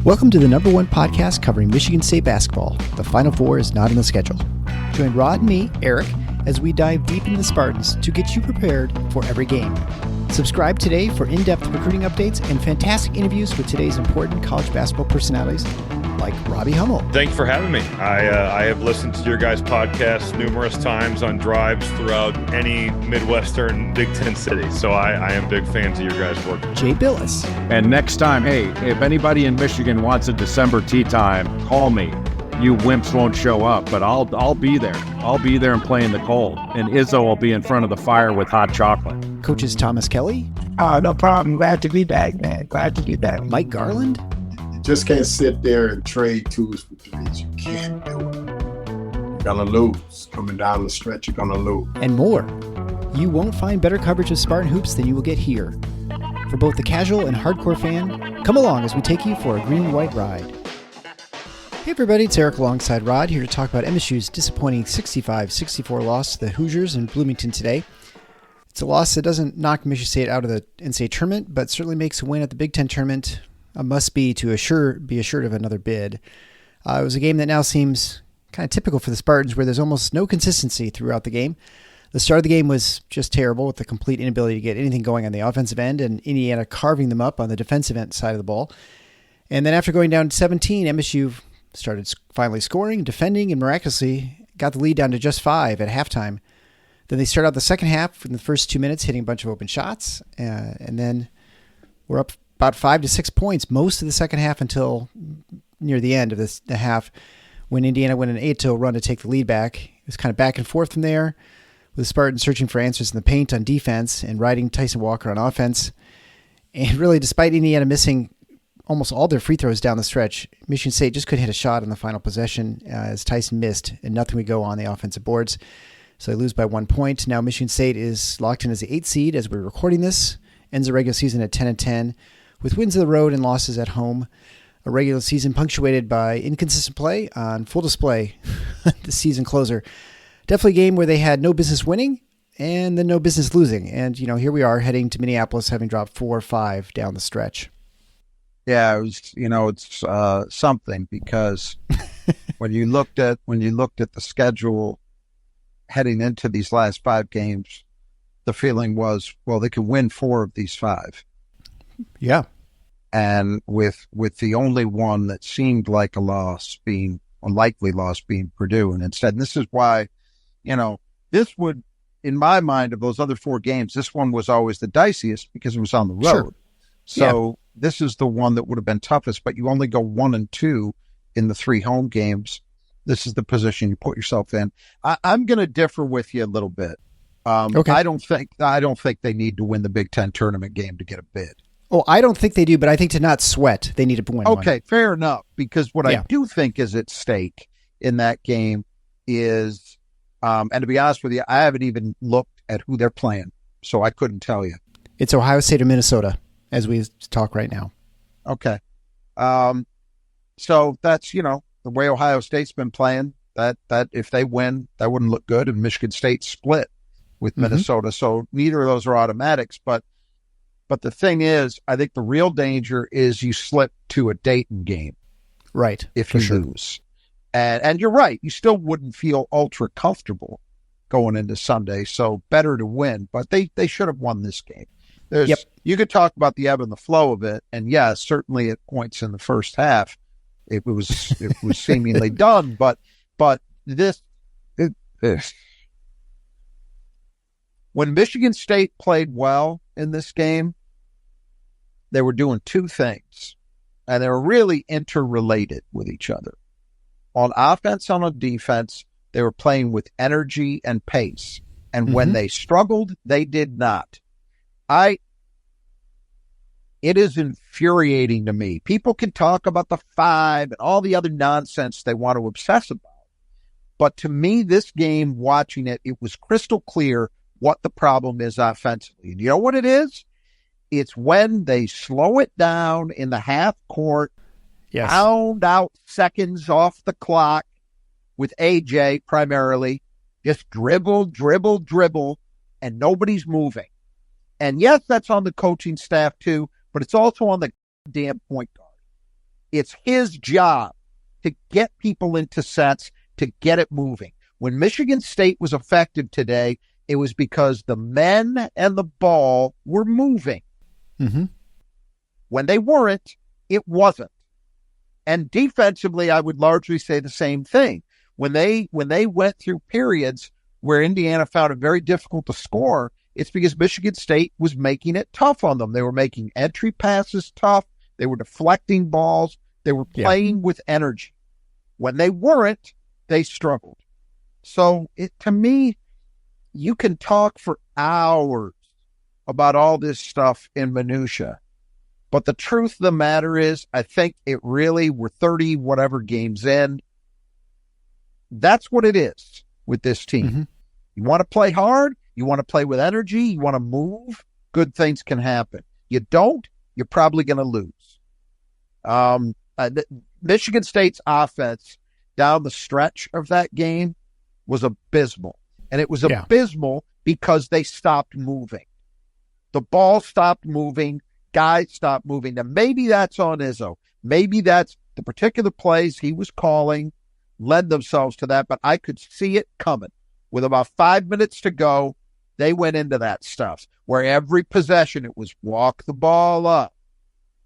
Welcome to the number one podcast covering Michigan State basketball. The Final Four is not on the schedule. Join Rod and me, Eric, as we dive deep into the Spartans to get you prepared for every game. Subscribe today for in-depth recruiting updates and fantastic interviews with today's important college basketball personalities like Robbie Hummel. Thanks for having me. I have listened to your guys' podcast numerous times on drives throughout any Midwestern Big Ten city, so I am big fans of your guys' work. Jay Billis. And next time, hey, if anybody in Michigan wants a December tea time, call me. You wimps won't show up, but I'll be there. I'll be there and play in the cold. And Izzo will be in front of the fire with hot chocolate. Coaches Thomas Kelly. No problem. Glad to be back, man. Glad to be back. Mike Garland. You just can't sit there and trade twos for threes. You can't do it. You're going to lose. Coming down the stretch, you're going to lose. And more. You won't find better coverage of Spartan hoops than you will get here. For both the casual and hardcore fan, come along as we take you for a green-white ride. Hey everybody, it's Eric alongside Rod here to talk about MSU's disappointing 65-64 loss to the Hoosiers in Bloomington today. It's a loss that doesn't knock Michigan State out of the NCAA tournament, but certainly makes a win at the Big Ten tournament a must-be to be assured of another bid. It was a game that now seems kind of typical for the Spartans, where there's almost no consistency throughout the game. The start of the game was just terrible, with the complete inability to get anything going on the offensive end, and Indiana carving them up on the defensive end side of the ball. And then after going down 17, MSU started finally scoring, defending, and miraculously got the lead down to just 5 at halftime. Then they start out the second half in the first 2 minutes hitting a bunch of open shots, and then we're up about 5 to 6 points most of the second half until near the end of the half, when Indiana went an 8-0 run to take the lead back. It was kind of back and forth from there, with the Spartans searching for answers in the paint on defense and riding Tyson Walker on offense. And really, despite Indiana missing almost all their free throws down the stretch, Michigan State just couldn't hit a shot on the final possession as Tyson missed, and nothing would go on the offensive boards. So they lose by 1 point. Now Michigan State is locked in as the 8th seed as we're recording this. Ends the regular season at 10-10, with wins on the road and losses at home. A regular season punctuated by inconsistent play on full display. The season closer. Definitely a game where they had no business winning and then no business losing. And, here we are heading to Minneapolis, having dropped 4 or 5 down the stretch. Yeah, it was, it's something, because when you looked at the schedule heading into these last 5 games, the feeling was, well, they could win 4 of these 5. Yeah. And with the only one that seemed like a likely loss being Purdue. And instead, and this is why, this would, in my mind, of those other 4 games, this one was always the diciest because it was on the road. Sure. So this is the one that would have been toughest, but you only go 1 and 2 in the 3 home games. This is the position you put yourself in. I'm going to differ with you a little bit. Okay. I don't think they need to win the Big Ten tournament game to get a bid. Oh, I don't think they do, but I think to not sweat, they need to win one. Okay, fair enough. Because what I do think is at stake in that game is, and to be honest with you, I haven't even looked at who they're playing, so I couldn't tell you. It's Ohio State or Minnesota, as we talk right now. Okay. So that's, the way Ohio State's been playing, that if they win, that wouldn't look good. And Michigan State split with Minnesota. So neither of those are automatics. But the thing is, I think the real danger is you slip to a Dayton game. Right. If you lose. And you're right. You still wouldn't feel ultra comfortable going into Sunday. So better to win. But they should have won this game. You could talk about the ebb and the flow of it. And yeah, certainly at points in the first half, it was seemingly done. But this. When Michigan State played well in this game, they were doing 2 things, and they were really interrelated with each other. On offense and on defense, they were playing with energy and pace. And when they struggled, they did not. It is infuriating to me. People can talk about the 5 and all the other nonsense they want to obsess about. But to me, this game, watching it, it was crystal clear what the problem is offensively. And you know what it is? It's when they slow it down in the half court, pound out seconds off the clock with AJ primarily, just dribble, and nobody's moving. And yes, that's on the coaching staff too, but it's also on the damn point guard. It's his job to get people into sets, to get it moving. When Michigan State was effective today, it was because the men and the ball were moving. Mm-hmm. When they weren't, it wasn't. And defensively, I would largely say the same thing. When they went through periods where Indiana found it very difficult to score, it's because Michigan State was making it tough on them. They were making entry passes tough. They were deflecting balls. They were playing with energy. When they weren't, they struggled. So to me, you can talk for hours about all this stuff in minutia. But the truth of the matter is, I think we're 30 whatever games in. That's what it is with this team. Mm-hmm. You want to play hard, you want to play with energy, you want to move, good things can happen. You don't, you're probably going to lose. Michigan State's offense down the stretch of that game was abysmal. And it was abysmal because they stopped moving. The ball stopped moving. Guys stopped moving. Now, maybe that's on Izzo. Maybe that's the particular plays he was calling led themselves to that, but I could see it coming. With about 5 minutes to go, they went into that stuff where every possession it was walk the ball up,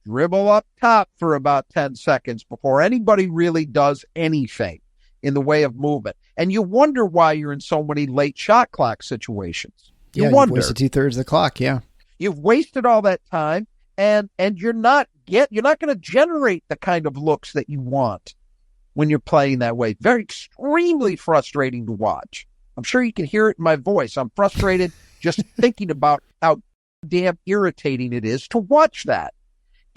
dribble up top for about 10 seconds before anybody really does anything in the way of movement. And you wonder why you're in so many late shot clock situations. You wonder. You've wasted 2/3 of the clock, yeah. You've wasted all that time, and you're not going to generate the kind of looks that you want when you're playing that way. Very extremely frustrating to watch. I'm sure you can hear it in my voice. I'm frustrated just thinking about how damn irritating it is to watch that.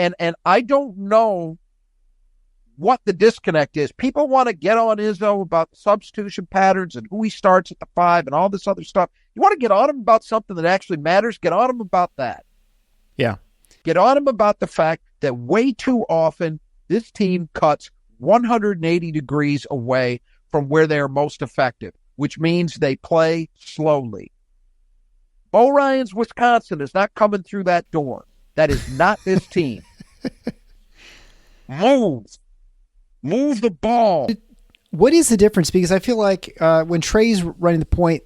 And I don't know what the disconnect is. People want to get on Izzo about substitution patterns and who he starts at the 5 and all this other stuff. You want to get on him about something that actually matters? Get on him about that. Yeah. Get on him about the fact that way too often this team cuts 180 degrees away from where they are most effective, which means they play slowly. Bo Ryan's Wisconsin is not coming through that door. That is not this team. Move the ball. What is the difference? Because I feel like when Trey's running the point,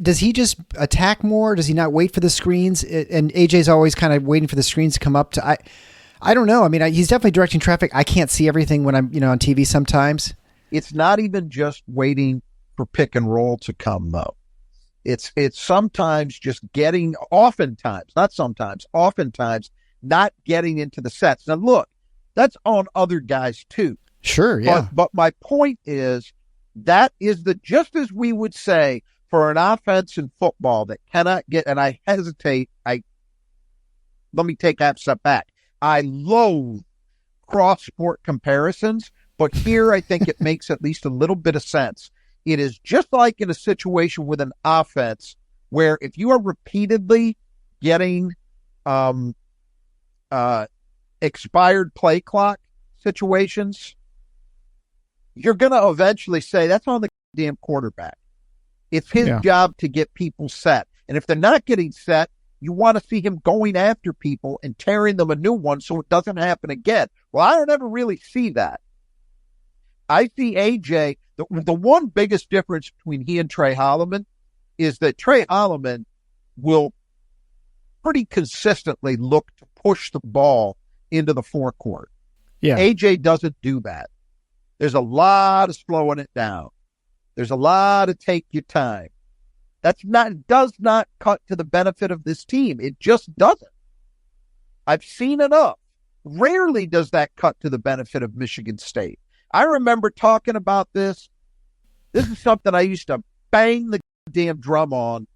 does he just attack more? Does he not wait for the screens? And AJ's always kind of waiting for the screens to come up to. I don't know. I mean, he's definitely directing traffic. I can't see everything when I'm on TV sometimes. It's not even just waiting for pick and roll to come though. It's sometimes just oftentimes not getting into the sets. Now look, that's on other guys too. Sure, yeah. But my point is that is just as we would say for an offense in football that cannot get, and I hesitate, let me take that step back. I loathe cross-sport comparisons, but here I think it makes at least a little bit of sense. It is just like in a situation with an offense where if you are repeatedly getting expired play clock situations, you're going to eventually say that's on the damn quarterback. It's his job to get people set. And if they're not getting set, you want to see him going after people and tearing them a new one so it doesn't happen again. Well, I don't ever really see that. I see AJ, the one biggest difference between he and Trey Holloman is that Trey Holloman will pretty consistently look to push the ball into the forecourt. Yeah. AJ doesn't do that. There's a lot of slowing it down. There's a lot of take your time. Does not cut to the benefit of this team. It just doesn't. I've seen enough. Rarely does that cut to the benefit of Michigan State. I remember talking about this. This is something I used to bang the damn drum on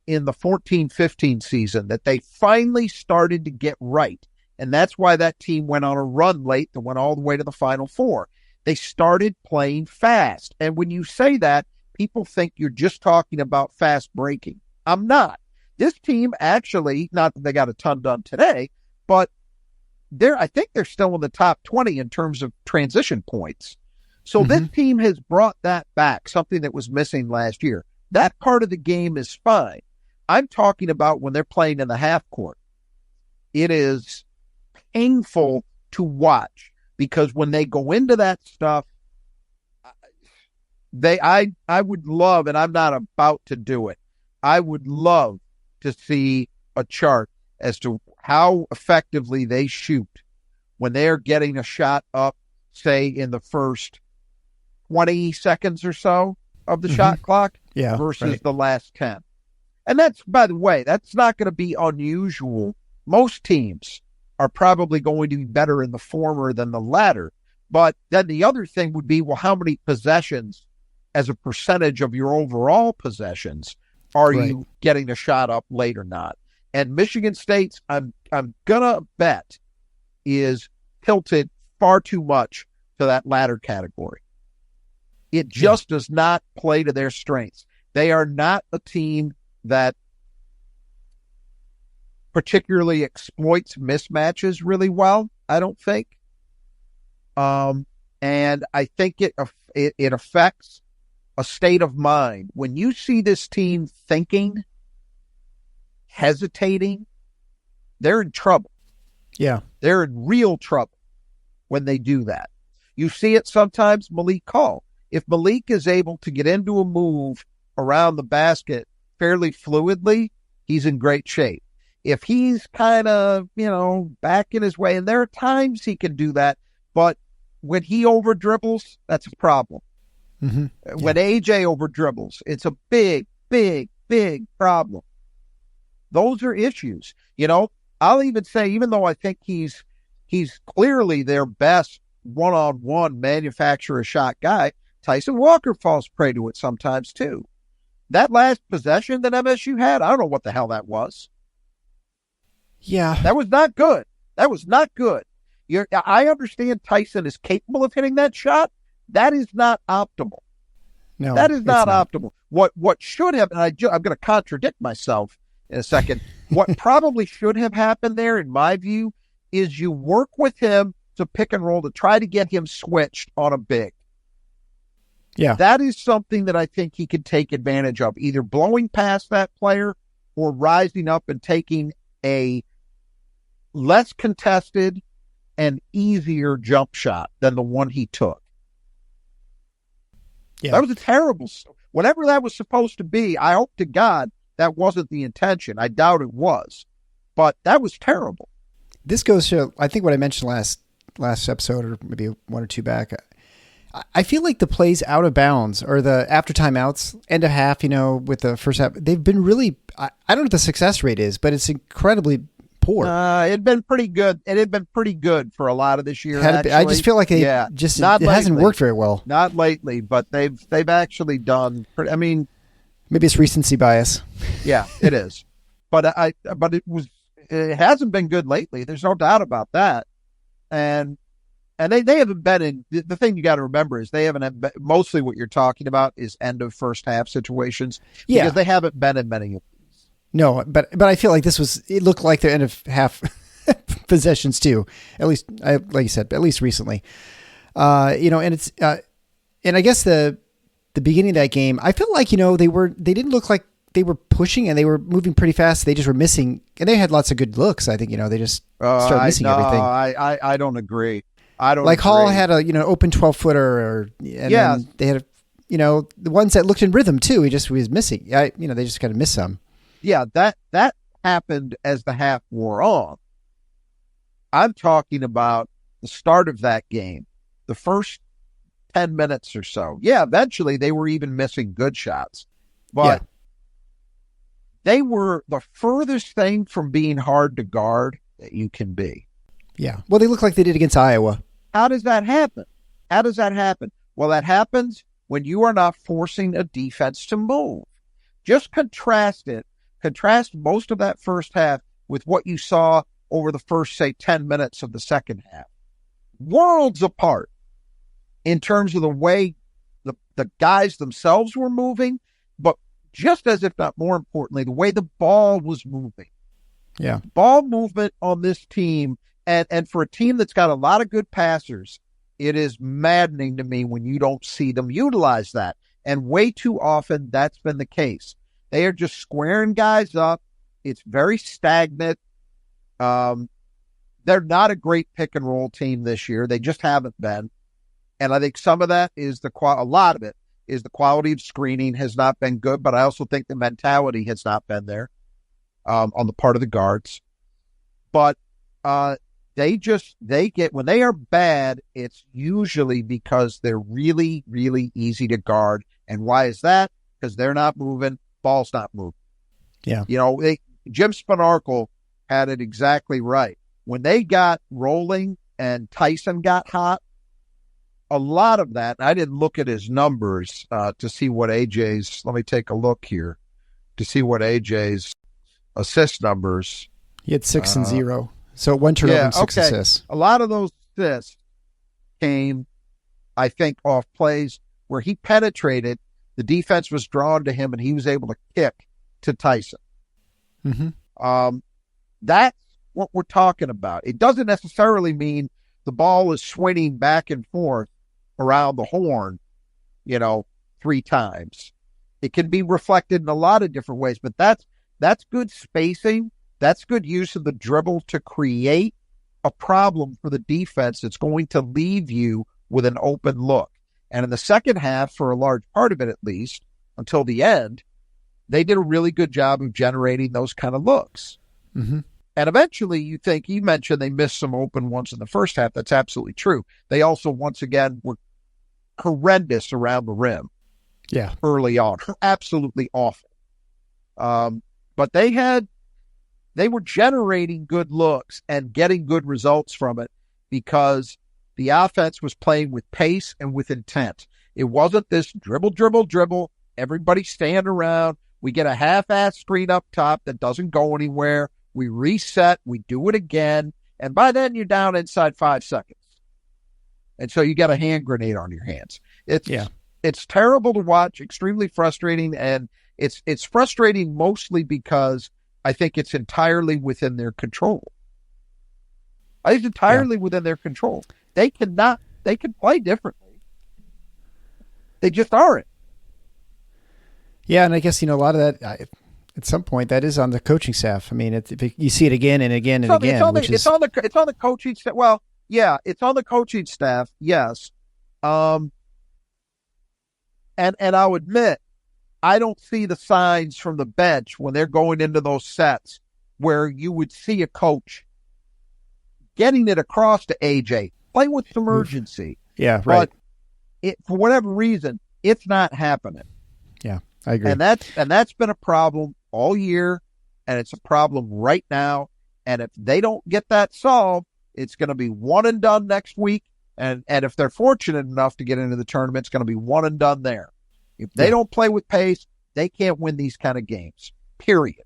in the 14-15 season that they finally started to get right. And that's why that team went on a run late that went all the way to the Final Four. They started playing fast. And when you say that, people think you're just talking about fast breaking. I'm not. This team actually, not that they got a ton done today, but I think they're still in the top 20 in terms of transition points. So this team has brought that back, something that was missing last year. That part of the game is fine. I'm talking about when they're playing in the half court. It is painful to watch, because when they go into that stuff, I would love, and I'm not about to do it, I would love to see a chart as to how effectively they shoot when they are getting a shot up, say, in the first 20 seconds or so of the shot clock versus the last 10. And that's, by the way, that's not going to be unusual. Most teams are probably going to be better in the former than the latter. But then the other thing would be, well, how many possessions as a percentage of your overall possessions are you getting a shot up late or not? And Michigan State's, I'm gonna bet, is tilted far too much to that latter category. It just does not play to their strengths. They are not a team that particularly exploits mismatches really well, I don't think. And I think it affects a state of mind. When you see this team thinking, hesitating, they're in trouble. Yeah. They're in real trouble when they do that. You see it sometimes, Malik Call. If Malik is able to get into a move around the basket fairly fluidly, he's in great shape. If he's kind of, backing his way, and there are times he can do that, but when he over dribbles, that's a problem. Mm-hmm. Yeah. When AJ over dribbles, it's a big, big, big problem. Those are issues. I'll even say, even though I think he's clearly their best one-on-one manufacturer shot guy, Tyson Walker falls prey to it sometimes too. That last possession that MSU had, I don't know what the hell that was. Yeah. That was not good. That was not good. I understand Tyson is capable of hitting that shot. That is not optimal. No, that is not optimal. What should have, and I'm going to contradict myself in a second. What probably should have happened there, in my view, is you work with him to pick and roll to try to get him switched on a big. Yeah. That is something that I think he could take advantage of, either blowing past that player or rising up and taking a less contested and easier jump shot than the one he took. Yeah. That was a terrible, whatever that was supposed to be. I hope to God that wasn't the intention. I doubt it was, but that was terrible. This goes to, I think, what I mentioned last episode, or maybe one or two back. I feel like the plays out of bounds, or the after timeouts, end of half, with the first half, they've been really, I don't know what the success rate is, but it's incredibly poor. It'd been pretty good. It had been pretty good for a lot of this year. I just feel like it hasn't worked very well. Not lately, but they've actually done. Maybe it's recency bias. Yeah, it is. But it hasn't been good lately. There's no doubt about that. And they haven't been in, the thing you got to remember is they haven't, mostly what you're talking about is end of first half situations. Yeah. Because they haven't been in many of these. No, but I feel like it looked like their end of half possessions too. At least, like you said, at least recently. And it's, and I guess the beginning of that game, I felt like, they didn't look like they were pushing, and they were moving pretty fast. They just were missing, and they had lots of good looks. I think, they just started missing everything. I don't agree. I don't like agree. Hall had a, open 12-footer then they had, the ones that looked in rhythm too. He was missing. They just kind of missed some. Yeah. That happened as the half wore on. I'm talking about the start of that game, the first 10 minutes or so. Yeah. Eventually they were even missing good shots, but they were the furthest thing from being hard to guard that you can be. Yeah. Well, they look like they did against Iowa. How does that happen? Well, that happens when you are not forcing a defense to move. Just contrast most of that first half with what you saw over the first, say, 10 minutes of the second half. Worlds apart in terms of the way the guys themselves were moving, but just as if not more importantly, the way the ball was moving. Yeah. Ball movement on this team, and for a team that's got a lot of good passers, it is maddening to me when you don't see them utilize that. And way too often that's been the case. They are just squaring guys up. It's very stagnant. The They're not a great pick and roll team this year. They just haven't been. And I think some of that is a lot of it is the quality of screening has not been good, but I also think the mentality has not been there on the part of the guards. But when they are bad, it's usually because they're really, really easy to guard. And why is that? Because they're not moving, ball's not moving. Yeah. Jim Spanarkel had it exactly right. When they got rolling and Tyson got hot, a lot of that, I didn't look at his numbers to see what AJ's, let me take a look here, to see what AJ's assist numbers. He had 6 and 0. So 1 turnover and 6 assists. A lot of those assists came, I think, off plays where he penetrated, the defense was drawn to him, and he was able to kick to Tyson. Mm-hmm. That's what we're talking about. It doesn't necessarily mean the ball is swinging back and forth around the horn, 3 times. It can be reflected in a lot of different ways, but that's good spacing. That's good use of the dribble to create a problem for the defense that's going to leave you with an open look. And in the second half, for a large part of it at least, until the end, they did a really good job of generating those kind of looks. Mm-hmm. And eventually, you mentioned they missed some open ones in the first half. That's absolutely true. They also, once again, were horrendous around the rim. Yeah. Early on. Absolutely awful. But they were generating good looks and getting good results from it because the offense was playing with pace and with intent. It wasn't this dribble, dribble, dribble. Everybody stand around. We get a half-ass screen up top that doesn't go anywhere. We reset. We do it again. And by then, you're down inside 5 seconds. And so you got a hand grenade on your hands. It's terrible to watch, extremely frustrating. And it's frustrating mostly because I think it's entirely within their control. Within their control. They can play differently. They just aren't. Yeah, and I guess, a lot of that, at some point, that is on the coaching staff. I mean, you see it again and again and again. It's on the coaching staff. Well, yeah, it's on the coaching staff, yes. And I'll admit, I don't see the signs from the bench when they're going into those sets where you would see a coach getting it across to AJ, play with some urgency. Yeah, right. But for whatever reason, it's not happening. Yeah, I agree. And that's been a problem all year, and it's a problem right now. And if they don't get that solved, it's going to be one and done next week. And if they're fortunate enough to get into the tournament, it's going to be one and done there. If they don't play with pace, they can't win these kind of games, period.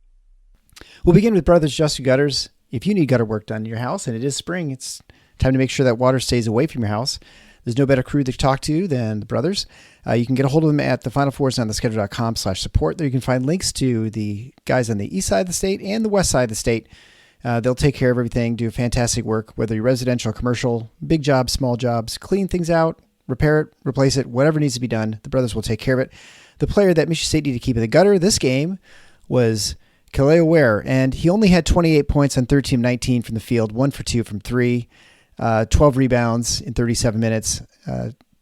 We'll begin with Brothers Justin Gutters. If you need gutter work done in your house, and it is spring, it's time to make sure that water stays away from your house. There's no better crew to talk to than the brothers. You can get a hold of them at the Final Fours on the schedule.com/support. There you can find links to the guys on the east side of the state and the west side of the state. They'll take care of everything, do fantastic work, whether you're residential, commercial, big jobs, small jobs, clean things out, repair it, replace it, whatever needs to be done, the brothers will take care of it. The player that Michigan State needed to keep in the gutter this game was Kaleo Ware, and he only had 28 points on 13 of 19 from the field, 1 for 2 from 3, 12 rebounds in 37 minutes,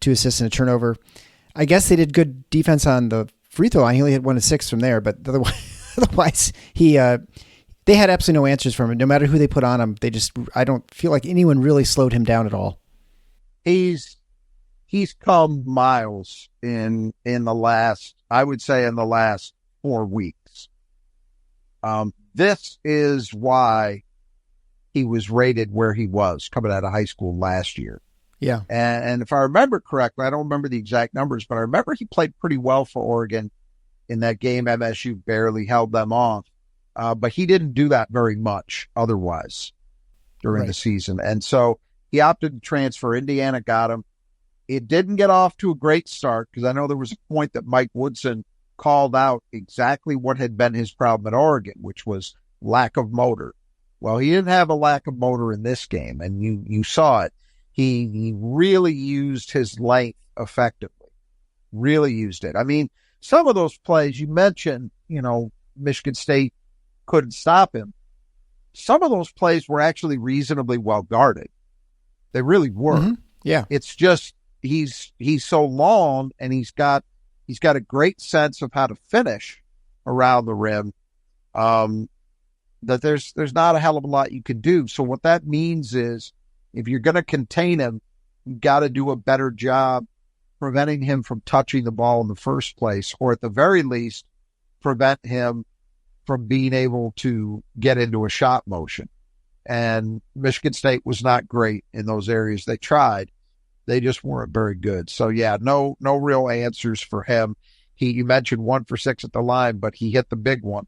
2 assists and a turnover. I guess they did good defense on the free throw line. He only had 1 of 6 from there, but otherwise they had absolutely no answers from him. No matter who they put on him, I don't feel like anyone really slowed him down at all. He's come miles in the last 4 weeks. This is why he was rated where he was coming out of high school last year. Yeah. And if I remember correctly, I don't remember the exact numbers, but I remember he played pretty well for Oregon in that game. MSU barely held them off. But he didn't do that very much otherwise during the season. And so he opted to transfer. Indiana got him. It didn't get off to a great start because I know there was a point that Mike Woodson called out exactly what had been his problem at Oregon, which was lack of motor. Well, he didn't have a lack of motor in this game, and you saw it. He really used his length effectively, really used it. I mean, some of those plays you mentioned, Michigan State couldn't stop him. some of those plays were actually reasonably well guarded. They really were. Mm-hmm. Yeah. It's just he's so long, and he's got a great sense of how to finish around the rim. That there's not a hell of a lot you can do. So what that means is, if you're going to contain him, you've got to do a better job preventing him from touching the ball in the first place, or at the very least, prevent him from being able to get into a shot motion. And Michigan State was not great in those areas. They tried. They just weren't very good. So yeah, no real answers for him. You mentioned 1 for 6 at the line, but he hit the big one.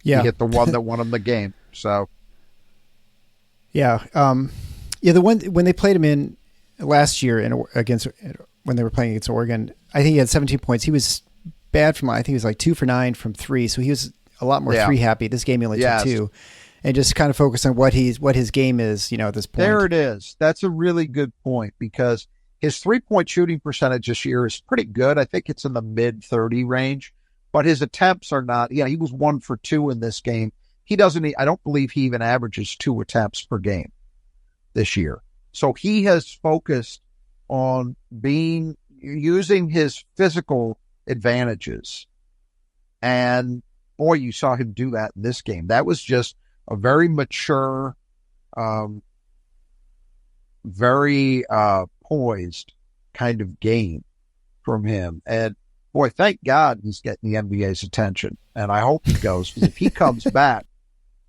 Yeah. He hit the one that won him the game. So yeah. The one when they played him in last year when they were playing against Oregon, I think he had 17 points. He was bad I think he was like 2 for 9 from 3. So he was a lot more 3 happy. This game he only took 2. And just kind of focus on what his game is, at this point. There it is. That's a really good point, because his 3-point shooting percentage this year is pretty good. I think it's in the mid-30 range, but his attempts are not. Yeah, he was 1 for 2 in this game. I don't believe he even averages 2 attempts per game this year. So he has focused on using his physical advantages. And boy, you saw him do that in this game. That was just a very mature, very poised kind of game from him. And boy, thank God he's getting the NBA's attention. And I hope he goes, because if he comes back,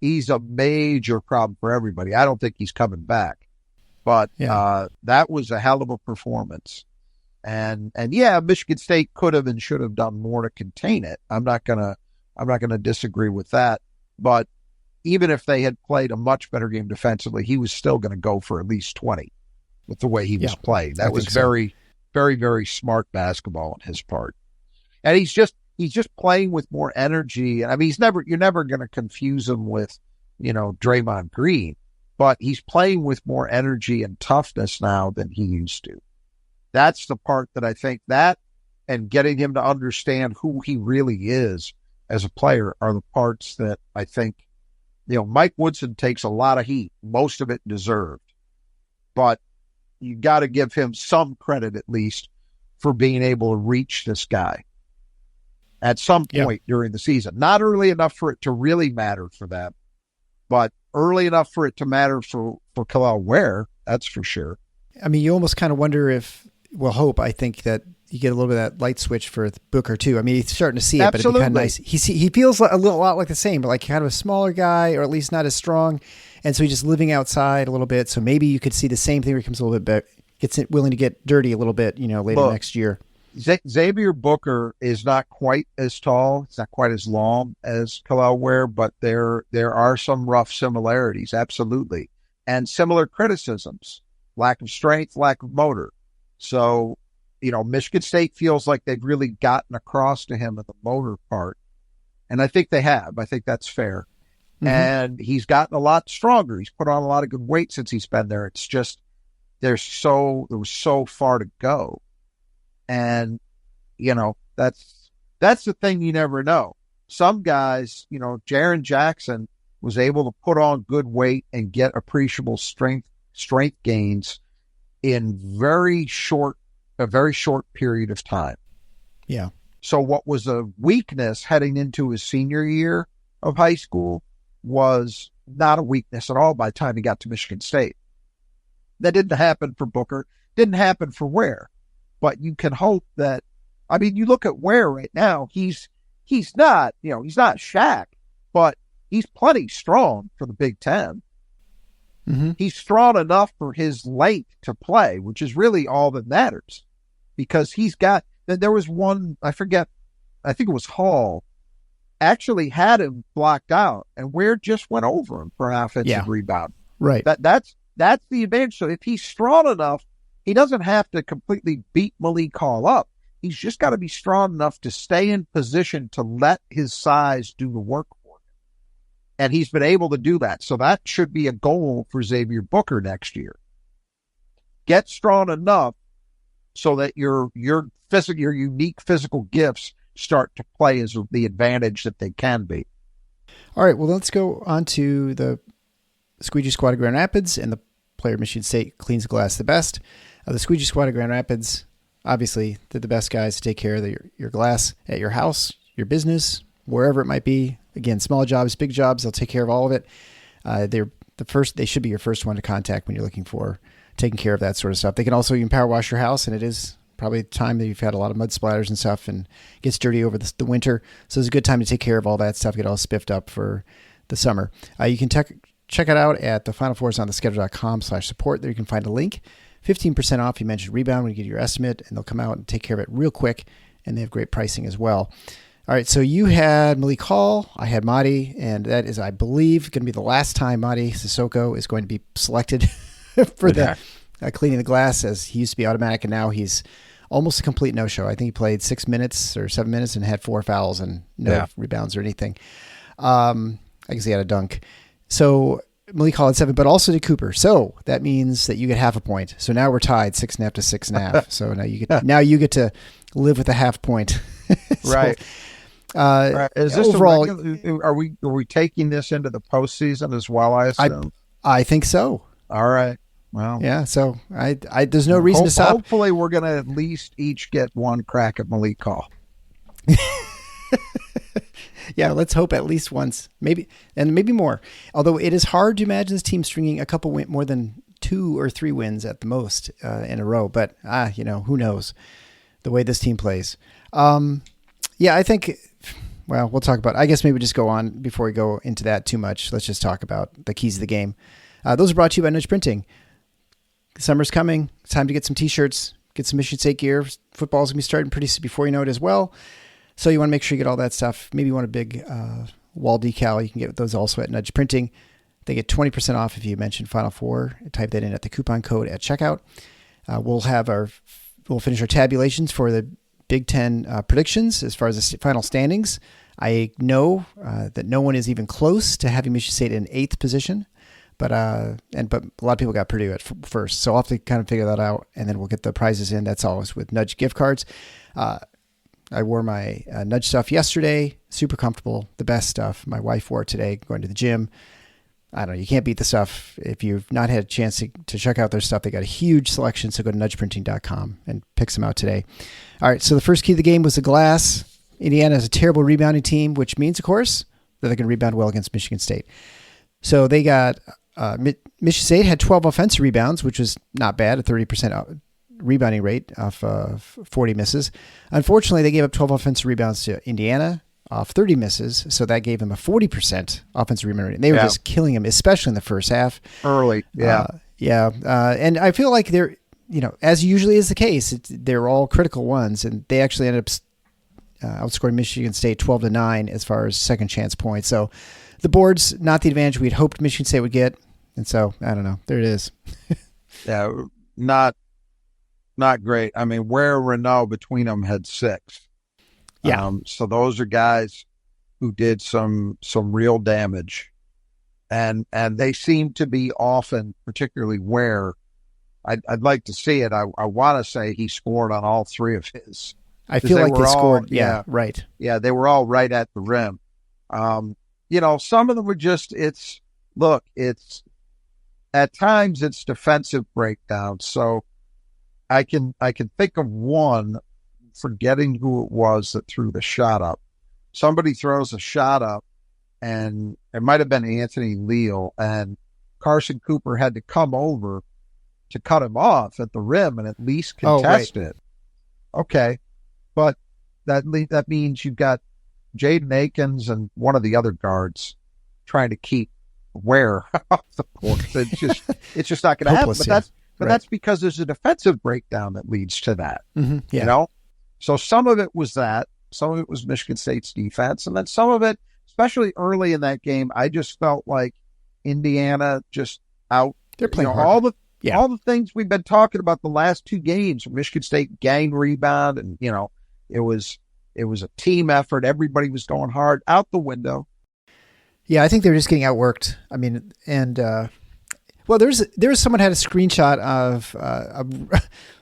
he's a major problem for everybody. I don't think he's coming back. But that was a hell of a performance. And yeah, Michigan State could have and should have done more to contain it. I'm not gonna disagree with that. But even if they had played a much better game defensively, he was still going to go for at least 20 with the way he was playing. That was very, very, very smart basketball on his part. And he's just playing with more energy. I mean, you're never going to confuse him with, Draymond Green, but he's playing with more energy and toughness now than he used to. That's the part that I think and getting him to understand who he really is as a player are the parts that I think, Mike Woodson takes a lot of heat, most of it deserved, but you got to give him some credit at least for being able to reach this guy at some point during the season. Not early enough for it to really matter for them, but early enough for it to matter for Kel'el Ware, that's for sure. I mean, you almost kind of wonder I think that you get a little bit of that light switch for Booker too. I mean, he's starting to see it, Absolutely. But it'd be kind of nice. He feels a lot like the same, but like kind of a smaller guy, or at least not as strong. And so he's just living outside a little bit. So maybe you could see the same thing where he becomes a little bit better, gets willing to get dirty a little bit, later next year. Xavier Booker is not quite as tall. It's not quite as long as Kel'el Ware, but there are some rough similarities. Absolutely. And similar criticisms, lack of strength, lack of motor. So, Michigan State feels like they've really gotten across to him at the motor part. And I think they have. I think that's fair. Mm-hmm. And he's gotten a lot stronger. He's put on a lot of good weight since he's been there. It's just, there was so far to go. And, that's the thing you never know. Some guys, Jaren Jackson was able to put on good weight and get appreciable strength gains in a very short period of time. Yeah. So what was a weakness heading into his senior year of high school was not a weakness at all by the time he got to Michigan State. That didn't happen for Booker, didn't happen for Ware. But you can hope that, you look at Ware right now, he's not, he's not Shaq, but he's plenty strong for the Big Ten. Mm-hmm. He's strong enough for his length to play, which is really all that matters, because there was one, I forget, I think it was Hall, actually had him blocked out, and Ware just went over him for an offensive rebound. Right. That's the advantage. So if he's strong enough, he doesn't have to completely beat Malik Hall up. He's just got to be strong enough to stay in position to let his size do the work for him. And he's been able to do that. So that should be a goal for Xavier Booker next year. Get strong enough so that your unique physical gifts start to play as the advantage that they can be. All right, well, let's go on to the Squeegee Squad of Grand Rapids, and the player of Michigan State cleans the glass the best. The Squeegee Squad of Grand Rapids, obviously, they're the best guys to take care of your glass at your house, your business, wherever it might be. Again, small jobs, big jobs, they'll take care of all of it. They should be your first one to contact when you're looking for taking care of that sort of stuff. They can also, you can power wash your house, and it is probably the time that you've had a lot of mud splatters and stuff and gets dirty over the winter. So it's a good time to take care of all that stuff, get all spiffed up for the summer. You can check it out at the Final Fours on the schedule.com/support. There you can find a link. 15% off. You mentioned Rebound when you get your estimate, and they'll come out and take care of it real quick, and they have great pricing as well. All right, so you had Malik Hall, I had Mahdi, and that is, I believe, going to be the last time Mahdi Sissoko is going to be selected for the cleaning the glass, as he used to be automatic, and now he's almost a complete no-show. I think he played 6 minutes or 7 minutes and had 4 fouls and no rebounds or anything. I guess he had a dunk. So Malik Hall had 7, but also did Cooper. So that means that you get half a point. So now we're tied 6.5 to 6.5. So now you get to live with a half point. So, right. Right. Is this overall? Are we taking this into the postseason as well? I assume. I think so. All right. Well, yeah. So I there's no reason to stop. Hopefully, we're going to at least each get one crack at Malik Hall. Yeah, let's hope at least once, maybe more. Although it is hard to imagine this team stringing a couple more than 2 or 3 wins at the most in a row. But who knows the way this team plays. Yeah, I think. Well, we'll talk about. I guess maybe just go on before we go into that too much. Let's just talk about the keys of the game. Those are brought to you by Nudge Printing. Summer's coming. It's time to get some T-shirts, get some Michigan State gear. Football's gonna be starting pretty soon before you know it as well. So you want to make sure you get all that stuff. Maybe you want a big wall decal. You can get those also at Nudge Printing. They get 20% off if you mention Final Four. Type that in at the coupon code at checkout. We'll finish our tabulations for the Big Ten predictions as far as the final standings. I know that no one is even close to having Michigan State in 8th position, but a lot of people got Purdue at first. So I'll have to kind of figure that out, and then we'll get the prizes in. That's always with Nudge gift cards. I wore my Nudge stuff yesterday. Super comfortable. The best stuff. My wife wore it today going to the gym. I don't know. You can't beat the stuff. If you've not had a chance to check out their stuff, they got a huge selection. So go to nudgeprinting.com and pick some out today. All right. So the first key of the game was the glass. Indiana has a terrible rebounding team, which means, of course, that they can rebound well against Michigan State. So they got Michigan State had 12 offensive rebounds, which was not bad, a 30% rebounding rate off 40 misses. Unfortunately, they gave up 12 offensive rebounds to Indiana off 30 misses, so that gave them a 40% offensive rebound rate. And they were just killing them, especially in the first half. Early, and I feel like they're, as usually is the case, they're all critical ones, and they actually ended up outscoring Michigan State 12-9 as far as second chance points. So the board's not the advantage we'd hoped Michigan State would get, and so I don't know. There it is. Yeah, not great. I mean, Ware and Renault between them had 6. Yeah. So those are guys who did some real damage, and they seem to be often, particularly Ware. I'd like to see it. I want to say he scored on all 3 of his. I feel like they scored. Yeah, right. Yeah, they were all right at the rim. Some of them were just. It's at times it's defensive breakdowns. So I can think of one. Forgetting who it was that threw the shot up. Somebody throws a shot up, and it might have been Anthony Leal, and Carson Cooper had to come over to cut him off at the rim and at least contest it. Okay, but that means you've got Jaden Akins and one of the other guards trying to keep Ware off the court. It's just not going to happen. But that's because there's a defensive breakdown that leads to that. Mm-hmm. So some of it was that. Some of it was Michigan State's defense. And then some of it, especially early in that game, I just felt like Indiana just out. They're playing hard. All the things we've been talking about the last 2 games, Michigan State gained rebound, and, it was a team effort. Everybody was going hard out the window. Yeah, I think they're just getting outworked. I mean, and there's someone had a screenshot of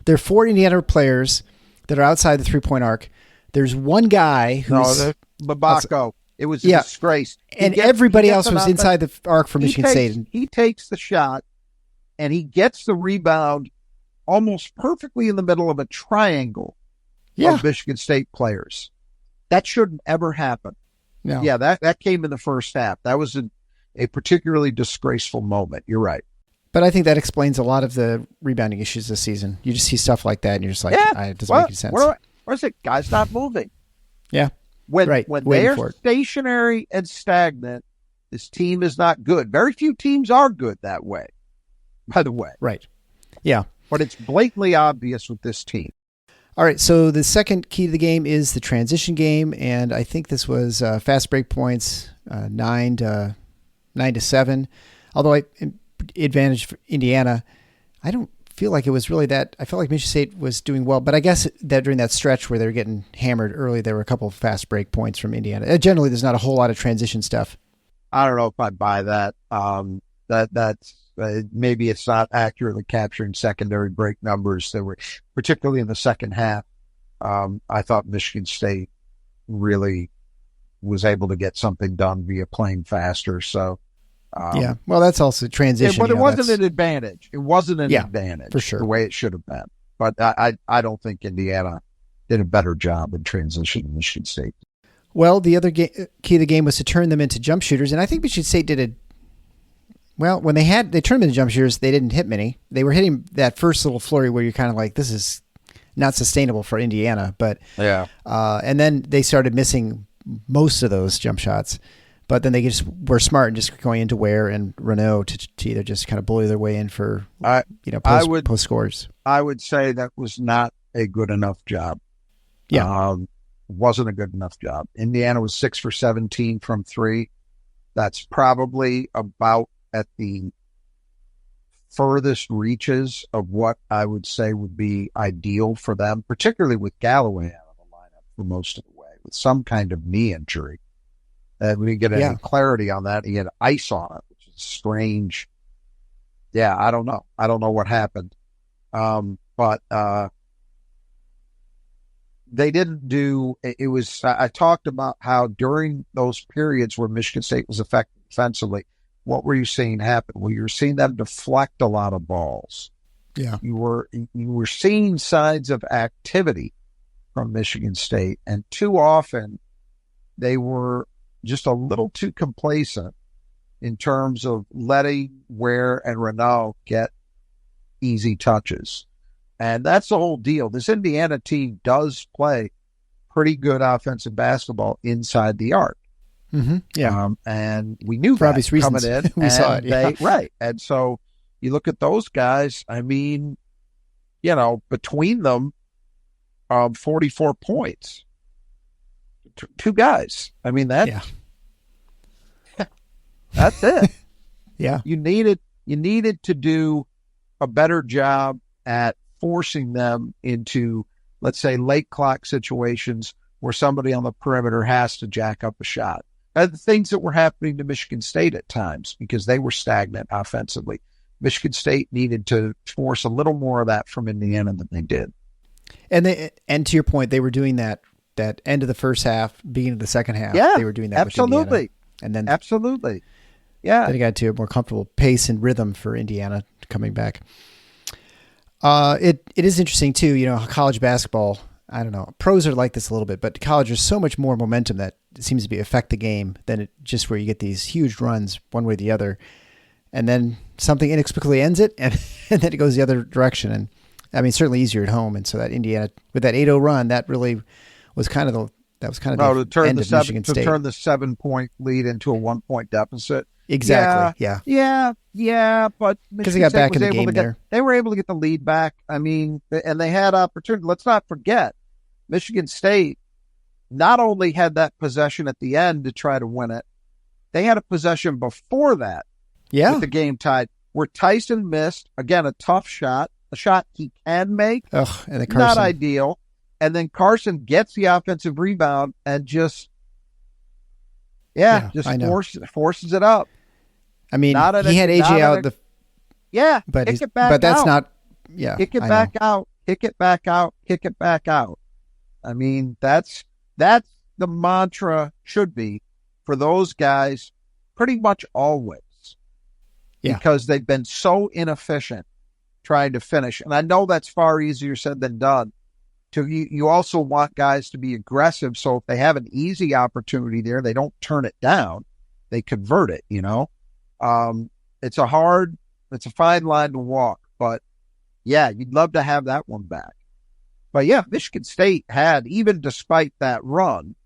there are 4 Indiana players that are outside the 3-point arc. There's one guy who's Babako. It was a disgrace. And everybody else was inside the arc for Michigan State. He takes the shot, and he gets the rebound almost perfectly in the middle of a triangle of Michigan State players. That shouldn't ever happen. No. Yeah, that came in the first half. That was a particularly disgraceful moment. You're right. But I think that explains a lot of the rebounding issues this season. You just see stuff like that, and you're just like, it doesn't make any sense. Where's it? Guys not moving. Yeah. When they're stationary and stagnant, this team is not good. Very few teams are good that way, by the way. Right. Yeah. But it's blatantly obvious with this team. All right, so the second key to the game is the transition game, and I think this was fast break points, 9-7. Although advantage for Indiana, I don't feel like it was really that. I felt like Michigan State was doing well, but I guess that during that stretch where they were getting hammered early, there were a couple of fast break points from Indiana. Generally, there's not a whole lot of transition stuff. I don't know if I buy that. That's maybe it's not accurately capturing secondary break numbers. That were particularly in the second half. I thought Michigan State really was able to get something done via playing faster. So, well, that's also transition. But it wasn't an advantage. It wasn't an advantage for sure, the way it should have been. But I don't think Indiana did a better job in transition than Michigan State. Well, the other key of the game was to turn them into jump shooters, and I think Michigan State did when they turned them into jump shooters, they didn't hit many. They were hitting that first little flurry where you're kind of like, this is not sustainable for Indiana. But and then they started missing most of those jump shots. But then they just were smart and just going into Ware and Renault to either just kind of bully their way in for post scores. I would say that was not a good enough job. Yeah, wasn't a good enough job. Indiana was 6 for 17 from three. That's probably about at the furthest reaches of what I would say would be ideal for them, particularly with Galloway out of the lineup for most of the way with some kind of knee injury. And we didn't get any clarity on that. He had ice on it, which is strange. Yeah, I don't know. I don't know what happened. But they didn't do it. Was I talked about how during those periods where Michigan State was effective defensively, what were you seeing happen? Well, you were seeing them deflect a lot of balls. Yeah. You were seeing signs of activity from Michigan State, and too often they were just a little too complacent in terms of letting Ware and Renault get easy touches. And that's the whole deal. This Indiana team does play pretty good offensive basketball inside the arc. Mm-hmm. Yeah. And we knew for obvious reasons. Coming in. We saw it. Yeah. Right. And so you look at those guys, I mean, between them, 44 points. Two guys. I mean, that's it. Yeah. You needed to do a better job at forcing them into, let's say, late clock situations where somebody on the perimeter has to jack up a shot. And the things that were happening to Michigan State at times because they were stagnant offensively. Michigan State needed to force a little more of that from Indiana than they did. And to your point, they were doing that end of the first half, beginning of the second half. Yeah, they were doing that absolutely. with Indiana. And then absolutely. Yeah. Then it got to a more comfortable pace and rhythm for Indiana coming back. It is interesting too, college basketball, I don't know, pros are like this a little bit, but college there's so much more momentum that seems to be affect the game than just where you get these huge runs one way or the other. And then something inexplicably ends it and then it goes the other direction. And I mean, certainly easier at home. And so that Indiana with that 8-0 run, that really was kind of the end of Michigan State. To turn the 7-point lead into a 1-point deficit. Exactly. Yeah. But because they got back in the game there, they were able to get the lead back. I mean, and they had opportunity. Let's not forget, Michigan State not only had that possession at the end to try to win it, they had a possession before that. Yeah, with the game tied, where Tyson missed again a tough shot, a shot he can make. And then Carson, not ideal. And then Carson gets the offensive rebound and just forces it up. I mean, he had AJ out. But kick it back but that's out. Not. Yeah, kick it back out. Kick it back out. Kick it back out. I mean, that's the mantra should be for those guys pretty much always. Yeah. Because they've been so inefficient trying to finish. And I know that's far easier said than done. You also want guys to be aggressive. So if they have an easy opportunity there, they don't turn it down. They convert it, you know. It's a fine line to walk. But, yeah, you'd love to have that one back. But, yeah, Michigan State had, even despite that run,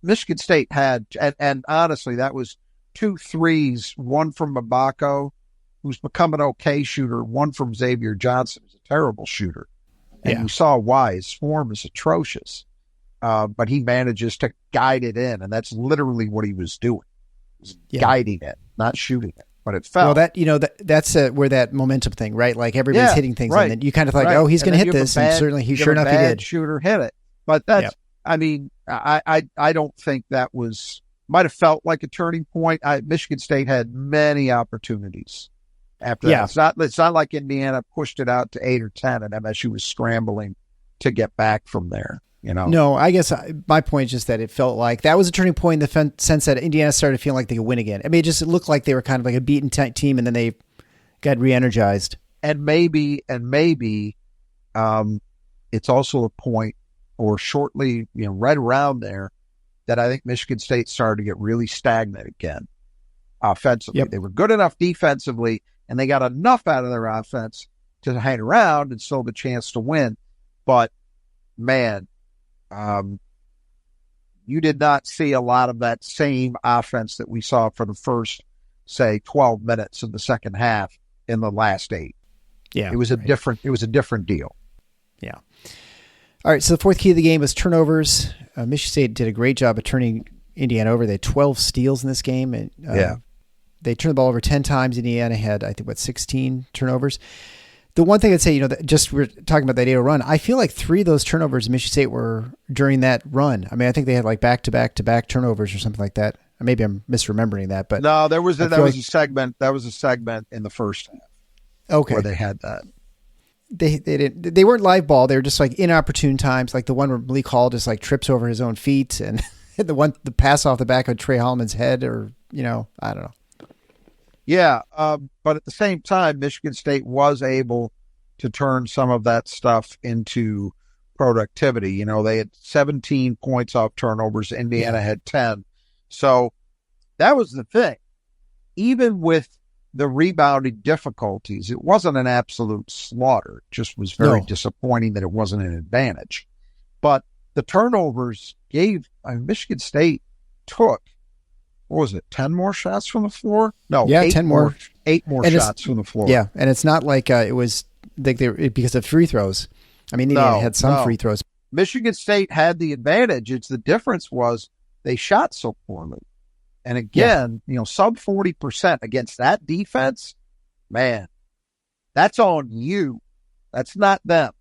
Michigan State had, and honestly, that was 2 threes, one from Mabako, who's become an okay shooter, one from Xavier Johnson, who's a terrible shooter. And you saw why. His form is atrocious. But he manages to guide it in, and that's literally what he was doing. Guiding it, not shooting it. But it fell. Well, that's where that momentum thing, right? Like everybody's hitting things, and then you kind of like, oh, he's going to hit this, and certainly sure enough, he did. Shooter hit it, but that's. I mean, I don't think that was. Might have felt like a turning point. Michigan State had many opportunities after that. It's not like Indiana pushed it out to 8 or 10, and MSU was scrambling to get back from there. You know? No, I guess my point is just that it felt like that was a turning point in the sense that Indiana started feeling like they could win again. I mean, it looked like they were kind of like a beaten team, and then they got re-energized. And maybe, it's also a point, or shortly, right around there, that I think Michigan State started to get really stagnant again offensively. They were good enough defensively, and they got enough out of their offense to hang around and still have a chance to win. But, man, you did not see a lot of that same offense that we saw for the first, say, 12 minutes of the second half in the last 8. Yeah. It was a different deal. Yeah. All right, so the fourth key of the game was turnovers. Michigan State did a great job of turning Indiana over. They had 12 steals in this game. And, they turned the ball over 10 times. Indiana had, I think, 16 turnovers. The one thing I'd say, we're talking about that 8-0 run, I feel like 3 of those turnovers in Michigan State were during that run. I mean, I think they had like back-to-back turnovers or something like that. Maybe I'm misremembering that. But no, there was a segment. That was a segment in the first half. Okay. Where they had that. They weren't live ball. They were just like inopportune times, like the one where Malik Hall just like trips over his own feet, and the pass off the back of Trey Holloman's head, or I don't know. Yeah, but at the same time, Michigan State was able to turn some of that stuff into productivity. They had 17 points off turnovers. Indiana had 10. So that was the thing. Even with the rebounding difficulties, it wasn't an absolute slaughter. It just was very disappointing that it wasn't an advantage. But the turnovers Michigan State took, what was it, 10 more shots from the floor? No, 10 more. 8 more shots from the floor. Yeah, and it's not like it was like because of free throws. I mean, Indiana had some free throws. Michigan State had the advantage. The difference was they shot so poorly. And again, sub 40% against that defense, man, that's on you. That's not them.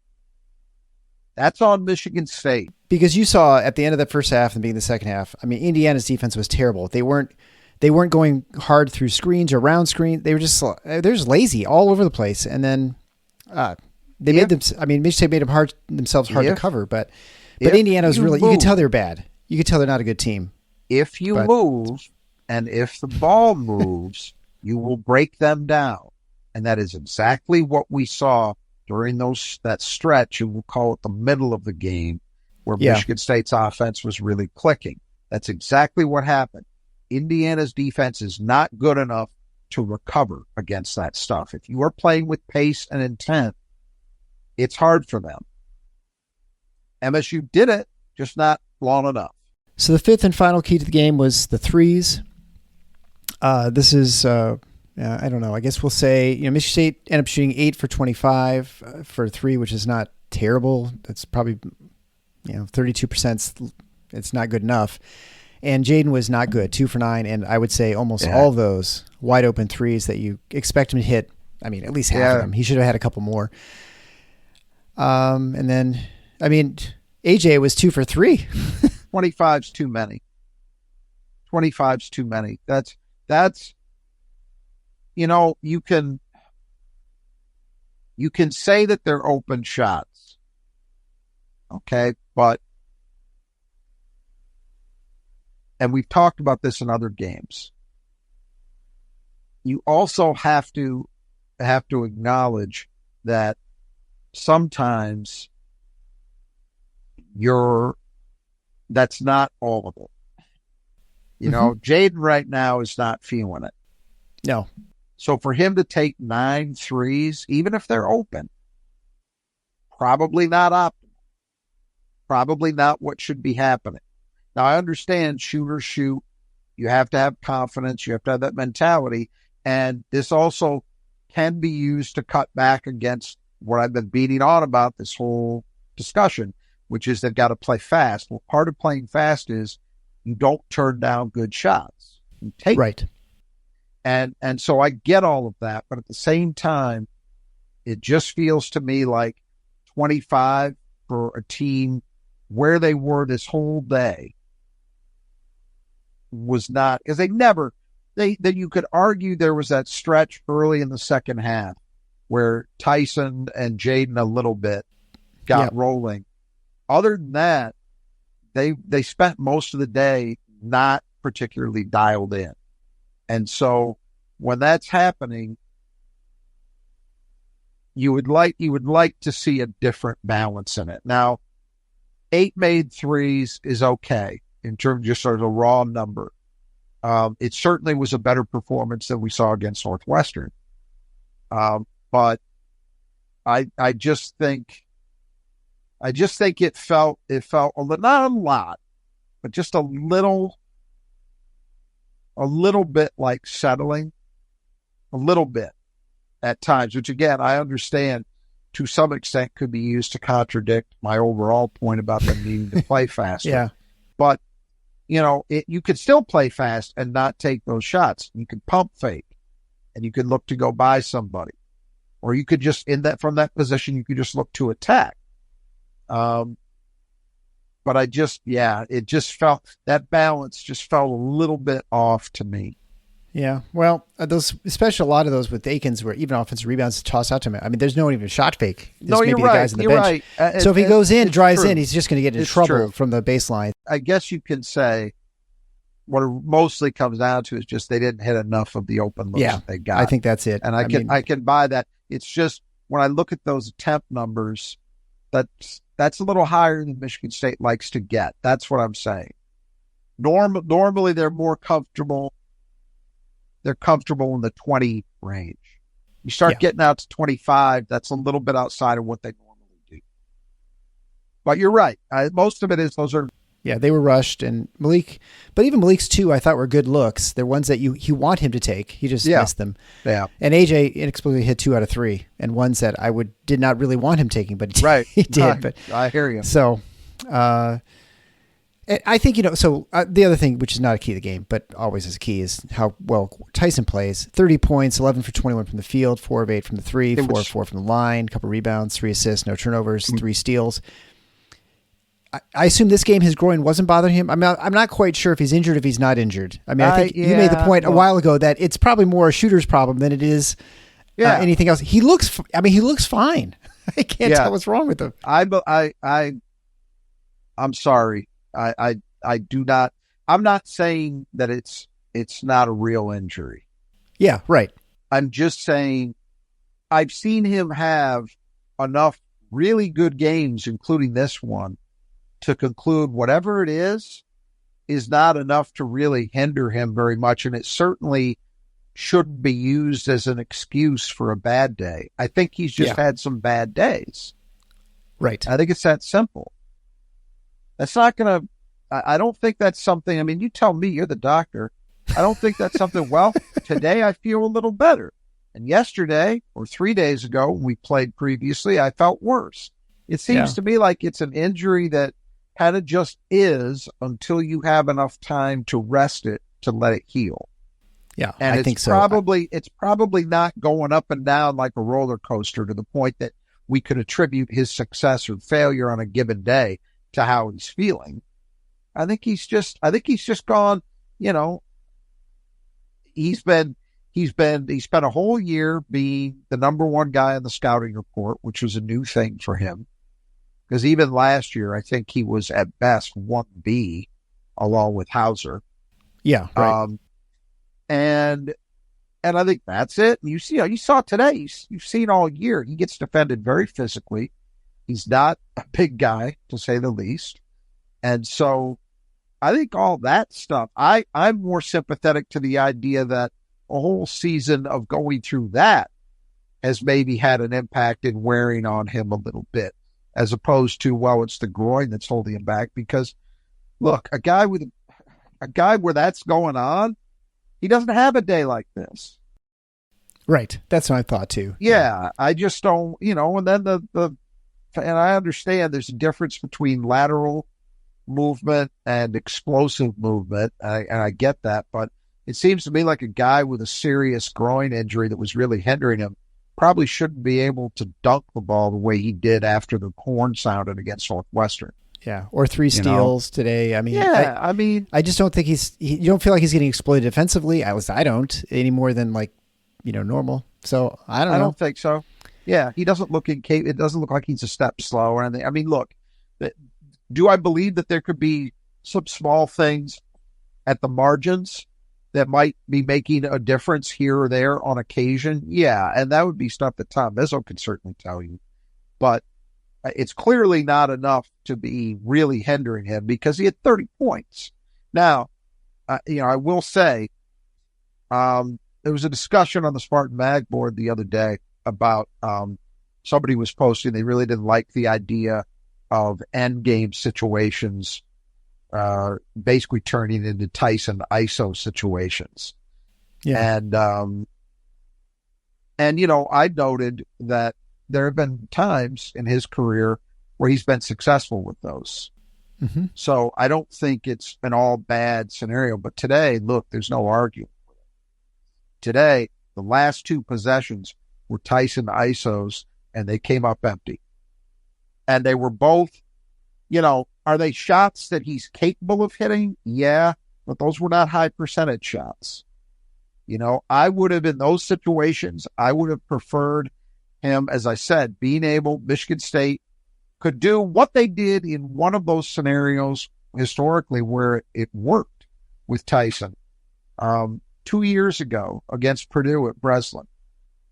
That's on Michigan State. Because you saw at the end of the first half and beginning of the second half, I mean, Indiana's defense was terrible. They weren't going hard through screens or around screens. They're just lazy all over the place. And then Michigan State made themselves hard to cover, but Indiana was really, you could tell they're bad. You could tell they're not a good team. If you move, and if the ball moves, you will break them down. And that is exactly what we saw during that stretch, and we'll call it the middle of the game, where Michigan State's offense was really clicking. That's exactly what happened. Indiana's defense is not good enough to recover against that stuff. If you are playing with pace and intent, it's hard for them. MSU did it, just not long enough. So the fifth and final key to the game was the threes. This is, I don't know. I guess we'll say, Michigan State ended up shooting 8 for 25 for 3, which is not terrible. That's probably, 32%. It's not good enough. And Jaden was not good, 2 for 9. And I would say almost all of those wide open threes that you expect him to hit. I mean, at least half of them. He should have had a couple more. And then, AJ was 2 for 3. 25's too many. 25's too many. That's you can say that they're open shots. Okay, but and we've talked about this in other games, you also have to acknowledge that sometimes that's not all of it. You know, Jaden right now is not feeling it. No. So for him to take 9 threes, even if they're open, probably not optimal. Probably not what should be happening. Now, I understand shooters shoot. You have to have confidence. You have to have that mentality. And this also can be used to cut back against what I've been beating on about this whole discussion, which is they've got to play fast. Well, part of playing fast is you don't turn down good shots. You take right. And so I get all of that, but at the same time, it just feels to me like 25 for a team where they were this whole day was not, because then you could argue there was that stretch early in the second half where Tyson and Jaden a little bit got rolling. Other than that, they spent most of the day not particularly dialed in. And so when that's happening, you would like to see a different balance in it. Now, 8 made threes is okay in terms of just sort of a raw number. It certainly was a better performance than we saw against Northwestern. But I just think it felt not a lot, but just a little bit like settling, a little bit at times, which again, I understand to some extent could be used to contradict my overall point about them needing to play faster. Yeah. But, you know, you could still play fast and not take those shots. You could pump fake and you could look to go by somebody, or you could just from that position, you could just look to attack. But it just felt, that balance just felt a little bit off to me. Yeah. Well, especially a lot of those with Akins where even offensive rebounds toss out to him. I mean, there's no even shot fake. There's maybe the guys on the bench. Right. So if he goes in, drives true. in, he's just going to get in trouble from the baseline. I guess you can say what it mostly comes down to is just they didn't hit enough of the open looks that they got. I think that's it. And I can buy that. It's just when I look at those attempt numbers, that's a little higher than Michigan State likes to get. That's what I'm saying. Normally they're more comfortable. They're comfortable in the 20 range. You start getting out to 25, that's a little bit outside of what they normally do. But you're right. Most of it is those are. Yeah, they were rushed, and but even Malik's 2, I thought were good looks. They're ones that you want him to take. He just missed them. Yeah. And AJ inexplicably hit 2 out of 3, and ones that I did not really want him taking, but he did. But I hear you. So, I think, the other thing, which is not a key to the game, but always is a key, is how well Tyson plays. 30 points, 11 for 21 from the field, 4 of 8 from the 3, 4 of 4 from the line, couple rebounds, 3 assists, no turnovers, 3 steals. I assume this game his groin wasn't bothering him. I'm not quite sure if he's injured, if he's not injured. I mean, I think you made the point a while ago that it's probably more a shooter's problem than it is anything else. He looks fine. I can't tell what's wrong with him. I'm sorry. I do not. I'm not saying that it's not a real injury. Yeah, right. I'm just saying I've seen him have enough really good games, including this one, to conclude whatever it is not enough to really hinder him very much. And it certainly shouldn't be used as an excuse for a bad day. I think he's just had some bad days. Right. I think it's that simple. That's not going to, I don't think that's something, I mean, you tell me, you're the doctor. I don't think that's something, well, today I feel a little better. And yesterday or 3 days ago, when we played previously, I felt worse. It seems to me like it's an injury that kind of just is until you have enough time to rest it, to let it heal. Yeah, and I think so. It's probably not going up and down like a roller coaster to the point that we could attribute his success or failure on a given day to how he's feeling. I think he's just gone, he spent a whole year being the number one guy on the scouting report, which was a new thing for him. Because even last year, I think he was at best 1B along with Hauser. Yeah, right. And I think that's it. You saw today, you've seen all year, he gets defended very physically. He's not a big guy, to say the least. And so I think all that stuff, I'm more sympathetic to the idea that a whole season of going through that has maybe had an impact in wearing on him a little bit, as opposed to, well, it's the groin that's holding him back. Because look, a guy where that's going on, he doesn't have a day like this. Right. That's what I thought too. Yeah. I just don't, and then and I understand there's a difference between lateral movement and explosive movement. And I get that, but it seems to me like a guy with a serious groin injury that was really hindering him probably shouldn't be able to dunk the ball the way he did after the horn sounded against Northwestern. Yeah, or 3 steals today. I mean, I just don't think you don't feel like he's getting exploited defensively. At least I don't, any more than normal. So I don't know. I don't think so. Yeah, he doesn't look it doesn't look like he's a step slow or anything. I mean, look, do I believe that there could be some small things at the margins that might be making a difference here or there on occasion? Yeah, and that would be stuff that Tom Izzo could certainly tell you. But it's clearly not enough to be really hindering him, because he had 30 points. Now, I will say, there was a discussion on the Spartan Mag board the other day about somebody was posting they really didn't like the idea of end game situations basically turning into Tyson ISO situations. Yeah. And I noted that there have been times in his career where he's been successful with those. Mm-hmm. So I don't think it's an all bad scenario. But today, look, there's no arguing. Today, the last 2 possessions were Tyson ISOs, and they came up empty. And they were both, are they shots that he's capable of hitting? Yeah, but those were not high percentage shots. I would have, in those situations, I would have preferred him, as I said, Michigan State could do what they did in one of those scenarios historically where it worked with Tyson 2 years ago against Purdue at Breslin,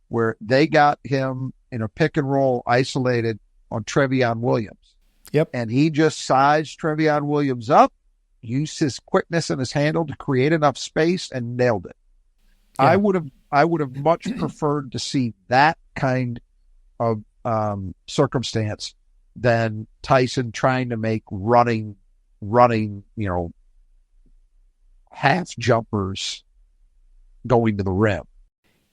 where they got him in a pick and roll isolated on Trevion Williams. Yep. And he just sized Trevion Williams up, used his quickness and his handle to create enough space, and nailed it. Yeah. I would have much preferred to see that kind of circumstance than Tyson trying to make running, half jumpers going to the rim.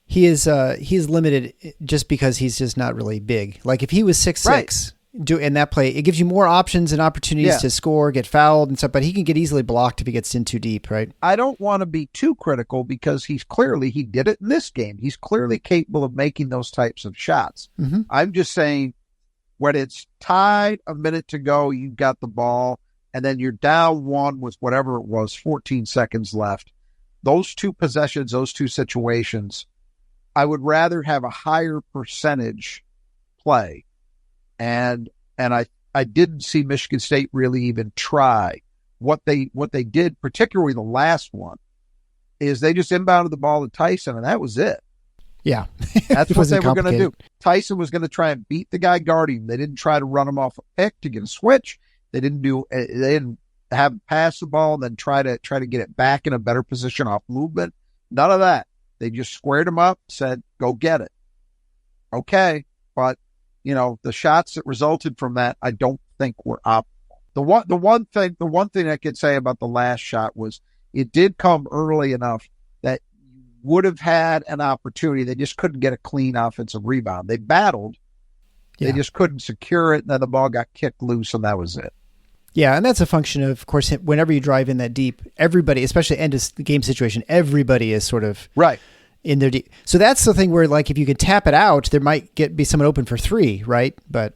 He's limited just because he's just not really big. Like if he was 6'6", in that play, it gives you more options and opportunities to score, get fouled and stuff, but he can get easily blocked if he gets in too deep, right? I don't want to be too critical, because he did it in this game. He's clearly capable of making those types of shots. Mm-hmm. I'm just saying, when it's tied, a minute to go, you've got the ball, and then you're down 1 with whatever it was, 14 seconds left. Those 2 possessions, those 2 situations, I would rather have a higher percentage play. And I didn't see Michigan State really even try. What they did, particularly the last one, is they just inbounded the ball to Tyson, and that was it. Yeah. That's what they were going to do. Tyson was going to try and beat the guy guarding him. They didn't try to run him off a pick to get a switch. They didn't have pass the ball and then try to get it back in a better position off movement. None of that. They just squared him up, said, go get it. Okay. But, the shots that resulted from that, I don't think were optimal. The one thing I could say about the last shot was it did come early enough that you would have had an opportunity. They just couldn't get a clean offensive rebound. They battled. They just couldn't secure it. And then the ball got kicked loose, and that was it. Yeah, and that's a function of course, whenever you drive in that deep, everybody, especially end of the game situation, everybody is sort of in their deep. So that's the thing where, like, if you could tap it out, there might be someone open for 3, right? But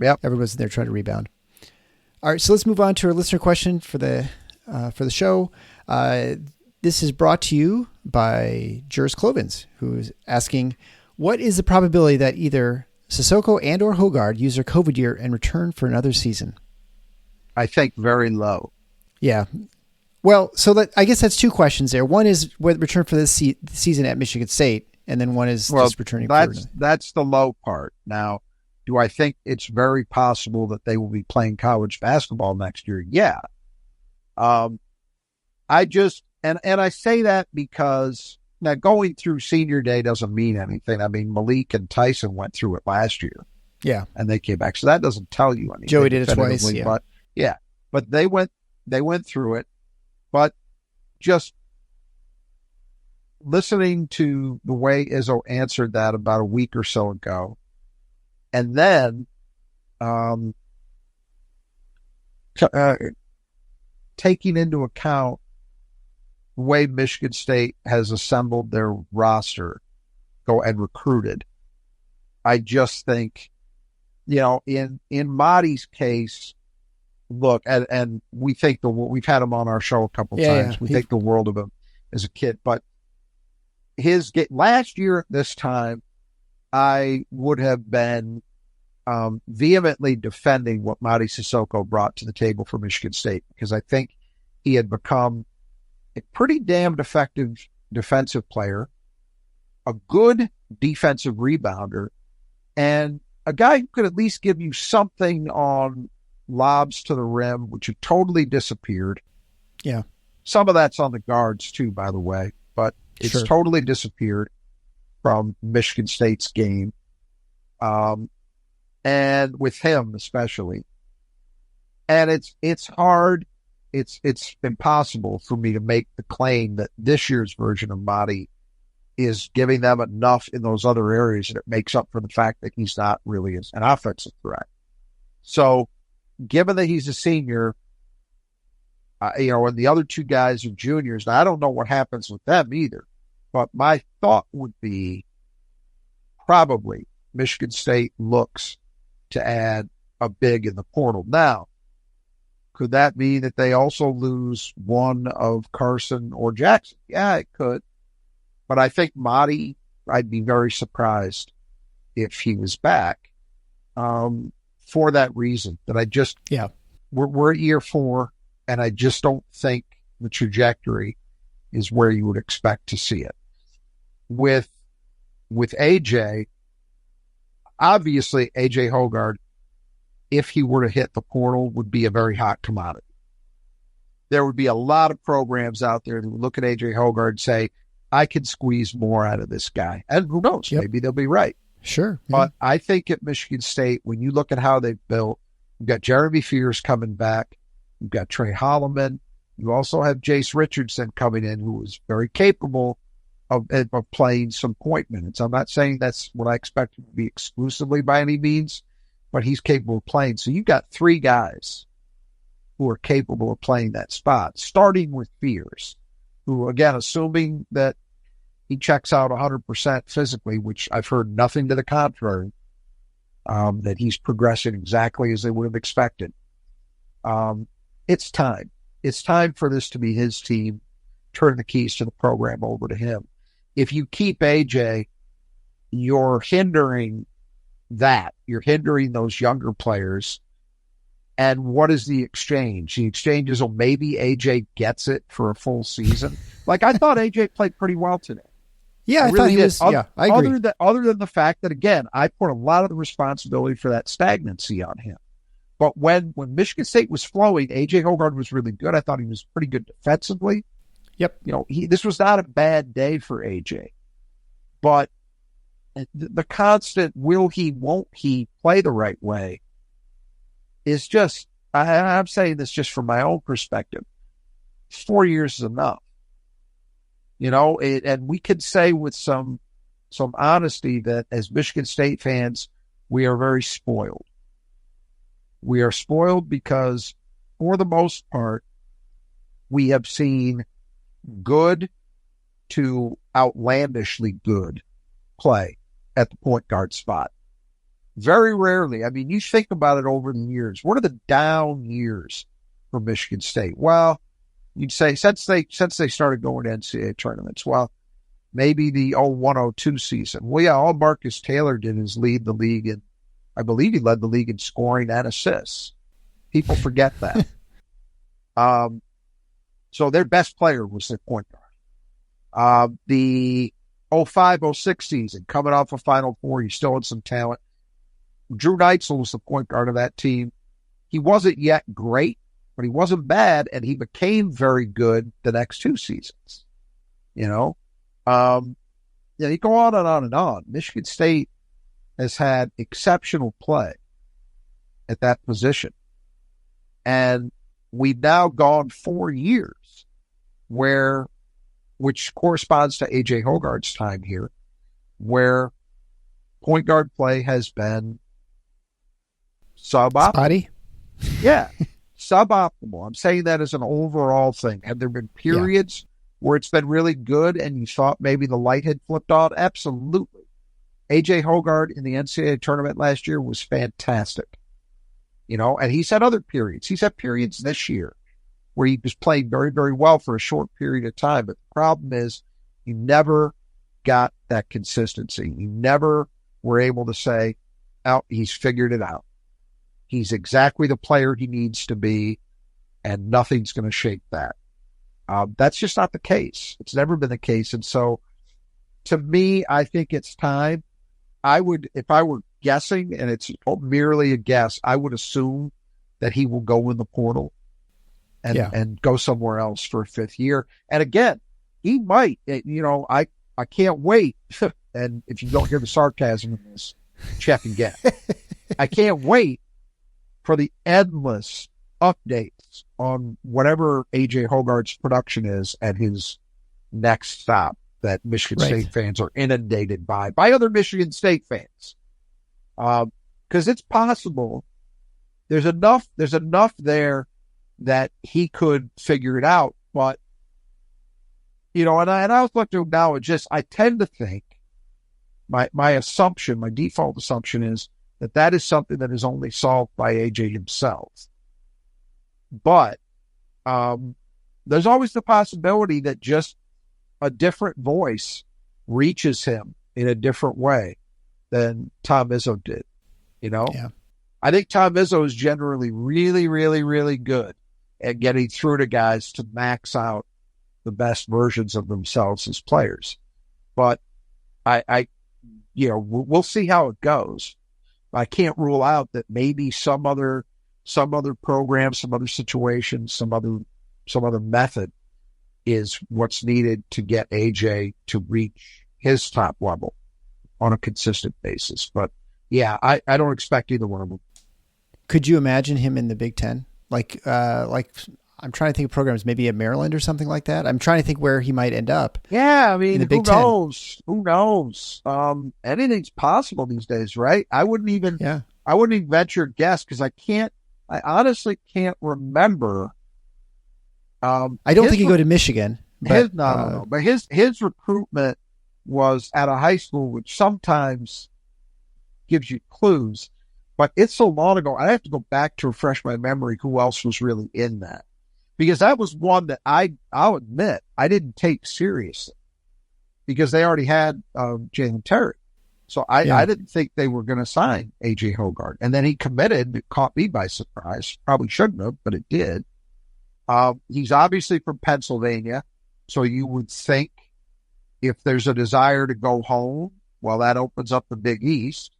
everyone's there trying to rebound. All right, so let's move on to our listener question for the show. This is brought to you by Juris Clovins, who's asking, what is the probability that either Sissoko and or Hogard use their COVID year and return for another season? I think very low. Yeah. Well, so I guess that's two questions there. One is what return for this season at Michigan State, and then one is just returning. That's the low part. Now, do I think it's very possible that they will be playing college basketball next year? Yeah. I just and I say that because now going through senior day doesn't mean anything. I mean, Malik and Tyson went through it last year. Yeah. And they came back. So that doesn't tell you anything. Joey did it twice. Yeah. But they went through it. But just listening to the way Izzo answered that about a week or so ago, and then taking into account the way Michigan State has assembled their roster, and recruited, I just think, in Marty's case, look, and we think we've had him on our show a couple times. We think the world of him as a kid, but last year at this time, I would have been vehemently defending what Marty Sissoko brought to the table for Michigan State, because I think he had become a pretty damned effective defensive player, a good defensive rebounder, and a guy who could at least give you something on lobs to the rim, which had totally disappeared. Yeah. Some of that's on the guards too, by the way, but it's totally disappeared from Michigan State's game. And with him especially. And it's hard. It's impossible for me to make the claim that this year's version of Marty is giving them enough in those other areas that it makes up for the fact that he's not really an offensive threat. So, given that he's a senior, and the other two guys are juniors, now I don't know what happens with them either, but my thought would be probably Michigan State looks to add a big in the portal. Now, could that mean that they also lose one of Carson or Jackson? Yeah, it could. But I think Marty, I'd be very surprised if he was back for that reason, that I just, we're at year 4, and I just don't think the trajectory is where you would expect to see it. With AJ, obviously AJ Hoggard, if he were to hit the portal, would be a very hot commodity. There would be a lot of programs out there that would look at AJ Hoggard and say, I could squeeze more out of this guy. And who knows, maybe they'll be right. Sure. Yeah. But I think at Michigan State, when you look at how they've built, you've got Jeremy Fears coming back. You've got Trey Holloman. You also have Jace Richardson coming in, who is very capable of playing some point minutes. I'm not saying that's what I expect him to be exclusively by any means, but he's capable of playing. So you've got 3 guys who are capable of playing that spot, starting with Fears, who, again, assuming that he checks out 100% physically, which I've heard nothing to the contrary, that he's progressing exactly as they would have expected. It's time. It's time for this to be his team. Turn the keys to the program over to him. If you keep AJ, you're hindering that. You're hindering those younger players. And what is the exchange? The exchange is, maybe AJ gets it for a full season. Like, I thought AJ played pretty well today. Yeah, I thought he was. I agree. Other than the fact that, again, I put a lot of the responsibility for that stagnancy on him. But when Michigan State was flowing, AJ Hoggard was really good. I thought he was pretty good defensively. Yep. This was not a bad day for AJ. But the constant won't he play the right way is just, I'm saying this just from my own perspective. 4 years is enough. And we could say with some honesty that as Michigan State fans, we are very spoiled. We are spoiled because, for the most part, we have seen good to outlandishly good play at the point guard spot. Very rarely. I mean, you think about it over the years. What are the down years for Michigan State? Well, you'd say since they started going to NCAA tournaments, well, maybe the 01-02 season. Well, yeah, all Marcus Taylor did is lead the league, and I believe he led the league in scoring and assists. People forget that. So their best player was their point guard. The 05-06 season, coming off a Final Four, he still had some talent. Drew Neitzel was the point guard of that team. He wasn't yet great, but he wasn't bad, and he became very good the next two seasons. You go on and on and on. Michigan State has had exceptional play at that position. And we've now gone 4 years which corresponds to A.J. Hogarth's time here, where point guard play has been suboptimal. Spotty? Yeah, suboptimal. I'm saying that as an overall thing. Have there been periods where it's been really good and you thought maybe the light had flipped on? Absolutely. A.J. Hogarth in the NCAA tournament last year was fantastic. And he's had other periods. He's had periods this year where he was playing very, very well for a short period of time. But the problem is you never got that consistency. You never were able to say, oh, he's figured it out. He's exactly the player he needs to be, and nothing's going to shake that. That's just not the case. It's never been the case. And so to me, I think it's time. If I were guessing, and it's merely a guess, I would assume that he will go in the portal and go somewhere else for a fifth year. And again, he might, I can't wait. And if you don't hear the sarcasm in this, check again. I can't wait for the endless updates on whatever A.J. Hogarth's production is at his next stop that Michigan State fans are inundated by other Michigan State fans. Because it's possible there's enough there that he could figure it out. But, and I was looking to acknowledge this. I tend to think my assumption, my default assumption is that is something that is only solved by AJ himself. But there's always the possibility that just a different voice reaches him in a different way than Tom Izzo did. Yeah. I think Tom Izzo is generally really, really, really good at getting through to guys to max out the best versions of themselves as players. But we'll see how it goes. I can't rule out that maybe some other program, some other situation, some other method is what's needed to get AJ to reach his top level on a consistent basis. But yeah, I don't expect either one of them. Could you imagine him in the Big Ten? Like I'm trying to think of programs, maybe at Maryland or something like that. I'm trying to think where he might end up. Yeah, I mean, who knows? Who knows? Anything's possible these days, right? I wouldn't even venture a guess because I honestly can't remember. I don't think he'd go to Michigan. But, no. But his recruitment was at a high school, which sometimes gives you clues. But it's so long ago, I have to go back to refresh my memory who else was really in that. Because that was one that I'll admit I didn't take seriously because they already had Jalen Terry. So I didn't think they were going to sign A.J. Hogarth. And then he committed. It caught me by surprise. Probably shouldn't have, but it did. He's obviously from Pennsylvania. So you would think if there's a desire to go home, well, that opens up the Big East.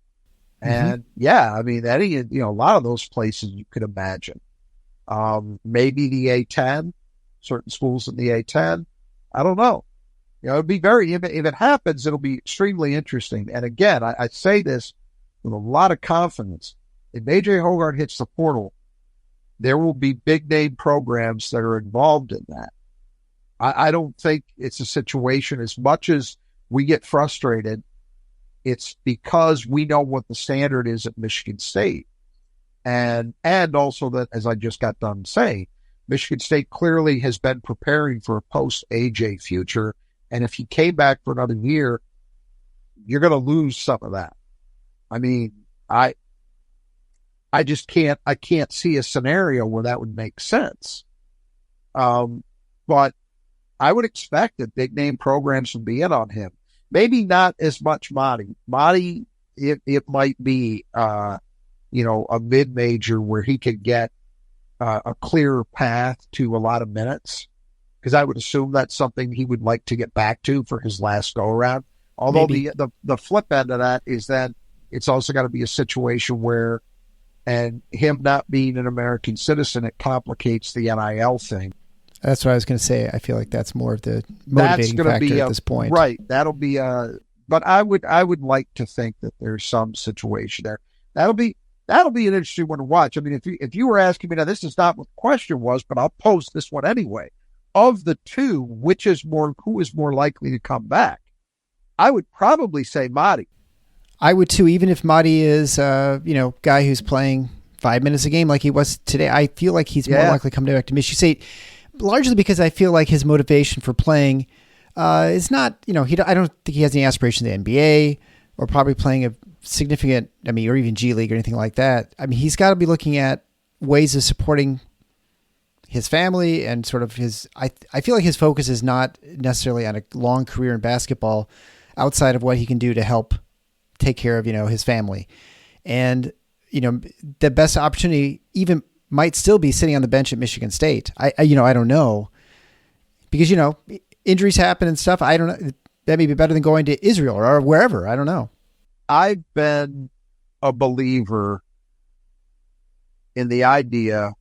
And I mean, a lot of those places you could imagine. Maybe the A-10, certain schools in the A-10. I don't know. It'd be if it happens, it'll be extremely interesting. And again, I say this with a lot of confidence. If A.J. Hogarth hits the portal, there will be big name programs that are involved in that. I don't think it's a situation as much as we get frustrated. It's because we know what the standard is at Michigan State. And also that, as I just got done saying, Michigan State clearly has been preparing for a post-AJ future. And if he came back for another year, you're going to lose some of that. I mean, I just can't see a scenario where that would make sense. But I would expect that big name programs would be in on him. Maybe not as much Madi. Madi, it might be, a mid-major where he could get a clearer path to a lot of minutes. because I would assume that's something he would like to get back to for his last go around. Although the flip end of that is that it's also got to be a situation where, and him not being an American citizen, it complicates the NIL thing. That's what I was going to say. I feel like that's more of the motivating factor at this point. Right. That'll be but I would like to think that there's some situation there. That'll be an interesting one to watch. I mean, if you were asking me, now this is not what the question was, but I'll pose this one anyway. Of the two, who is more likely to come back? I would probably say Madi. I would too, even if Madi is guy who's playing 5 minutes a game like he was today. I feel like he's more likely to come back to Michigan State, largely because I feel like his motivation for playing is not, I don't think he has any aspirations in the NBA or probably playing a significant, or even G League or anything like that. I mean, he's got to be looking at ways of supporting his family and sort of I feel like his focus is not necessarily on a long career in basketball outside of what he can do to help take care of, his family. And, the best opportunity even might still be sitting on the bench at Michigan State. I don't know, because, injuries happen and stuff. I don't know. That may be better than going to Israel or wherever. I don't know. I've been a believer in the idea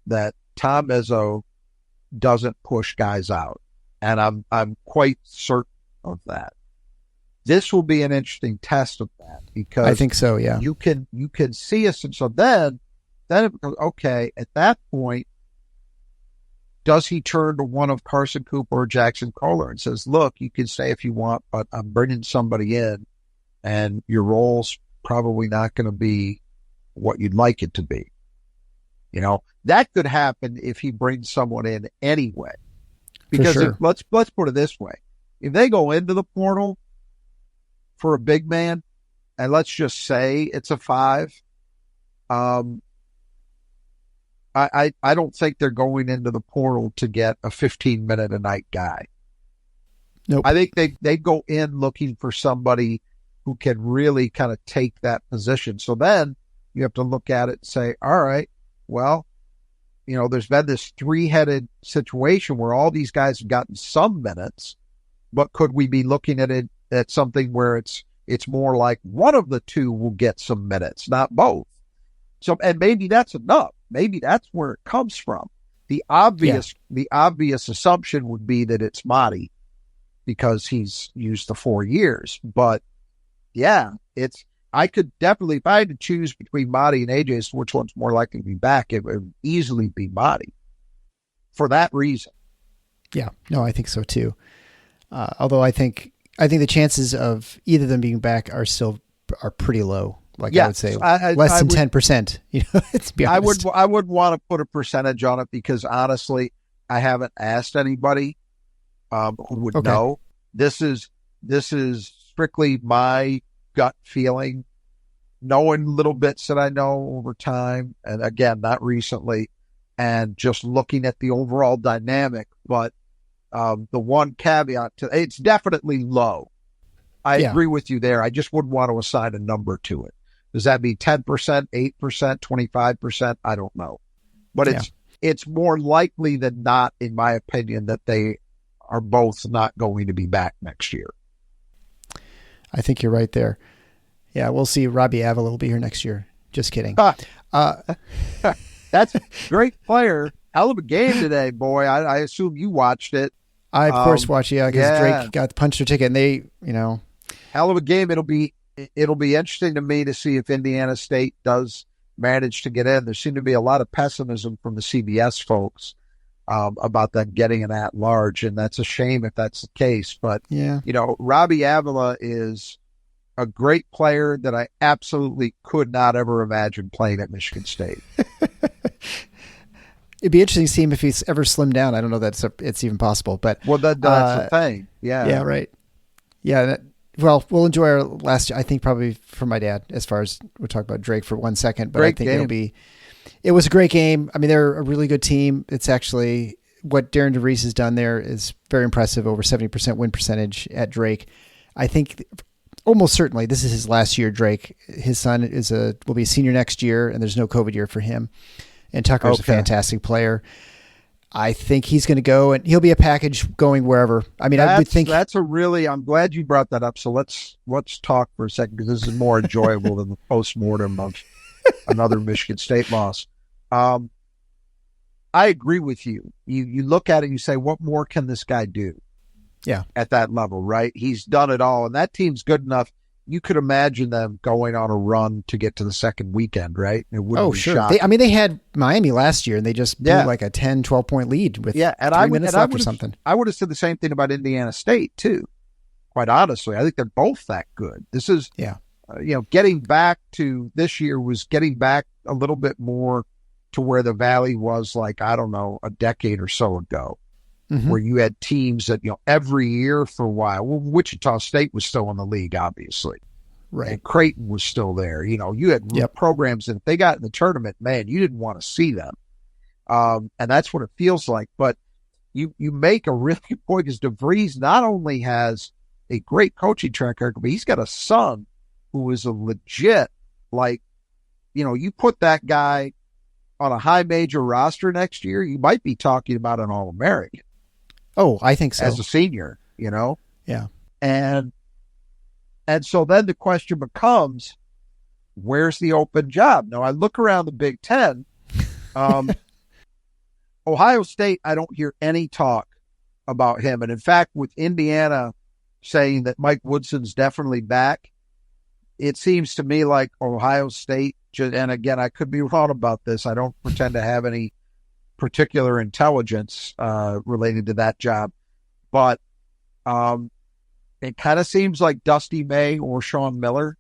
that Tom Izzo doesn't push guys out. And I'm quite certain of that. This will be an interesting test of that, because I think so. Yeah. You can see us. And so then it becomes, okay, at that point, does he turn to one of Carson Cooper or Jackson Kohler and says, look, you can stay if you want, but I'm bringing somebody in and your role's probably not going to be what you'd like it to be. That could happen if he brings someone in anyway. Because let's put it this way. If they go into the portal for a big man, and let's just say it's a 5, I don't think they're going into the portal to get a 15-minute a night guy. Nope. I think they go in looking for somebody who can really kind of take that position. So then you have to look at it and say, all right, well, there's been this 3-headed situation where all these guys have gotten some minutes, but could we be looking at it at something where it's more like one of the two will get some minutes, not both? So, and maybe that's enough. Maybe that's where it comes from. The obvious assumption would be that it's Madi because he's used the 4 years. But yeah, I could definitely, if I had to choose between Madi and AJ as to which one's more likely to be back, it would easily be Madi for that reason. Yeah, no, I think so too. Although I think the chances of either of them being back are pretty low. Like, I would say less than 10%, to be honest. I would want to put a percentage on it because honestly, I haven't asked anybody who would know. This is strictly my gut feeling, knowing little bits that I know over time. And again, not recently, and just looking at the overall dynamic. But the one caveat to it's definitely low. I agree with you there. I just wouldn't want to assign a number to it. Does that mean 10%, 8%, 25%? I don't know. But it's more likely than not, in my opinion, that they are both not going to be back next year. I think you're right there. Yeah, we'll see. Robbie Avila will be here next year. Just kidding. That's a great player. Hell of a game today, boy. I assume you watched it. I, of course, watched it, because Drake got the puncher ticket, and they, Hell of a game. It'll be interesting to me to see if Indiana State does manage to get in. There seemed to be a lot of pessimism from the CBS folks about them getting an at-large, and that's a shame if that's the case. But, Robbie Avila is a great player that I absolutely could not ever imagine playing at Michigan State. It'd be interesting to see him if he's ever slimmed down. I don't know that it's even possible, but that's the thing. Yeah. Yeah. Right. Yeah. Well, we'll enjoy our last, I think probably for my dad, as far as we'll talk about Drake for 1 second, but great I think it was a great game. I mean, they're a really good team. It's actually what Darren DeVries has done there is very impressive. Over 70% win percentage at Drake. I think almost certainly this is his last year. Drake, his son will be a senior next year, and there's no COVID year for him. And Tucker's a fantastic player. I think he's going to go, and he'll be a package going wherever. I mean, I would think I'm glad you brought that up. So let's talk for a second, because this is more enjoyable than the postmortem of another Michigan State loss. I agree with you. You look at it and you say, what more can this guy do? Yeah. At that level, right? He's done it all, and that team's good enough. You could imagine them going on a run to get to the second weekend, right? It wouldn't be sure. shocking. They had Miami last year, and they just blew like a 10, 12-point lead with 3 minutes left or something. I would have said the same thing about Indiana State, too. Quite honestly, I think they're both that good. This is, getting back to this year was getting back a little bit more to where the Valley was, like, I don't know, a decade or so ago. Mm-hmm. Where you had teams that, every year for a while. Well, Wichita State was still in the league, obviously. Right. And Creighton was still there. You had programs that if they got in the tournament, man, you didn't want to see them. And that's what it feels like. But you make a really good point, because DeVries not only has a great coaching track record, but he's got a son who is a legit, you put that guy on a high major roster next year, you might be talking about an All-American. Oh, I think so. As a senior, Yeah. And so then the question becomes, where's the open job? Now, I look around the Big Ten. Ohio State, I don't hear any talk about him. And in fact, with Indiana saying that Mike Woodson's definitely back, it seems to me like Ohio State, and again, I could be wrong about this. I don't pretend to have any particular intelligence related to that job, but it kind of seems like Dusty May or Sean Miller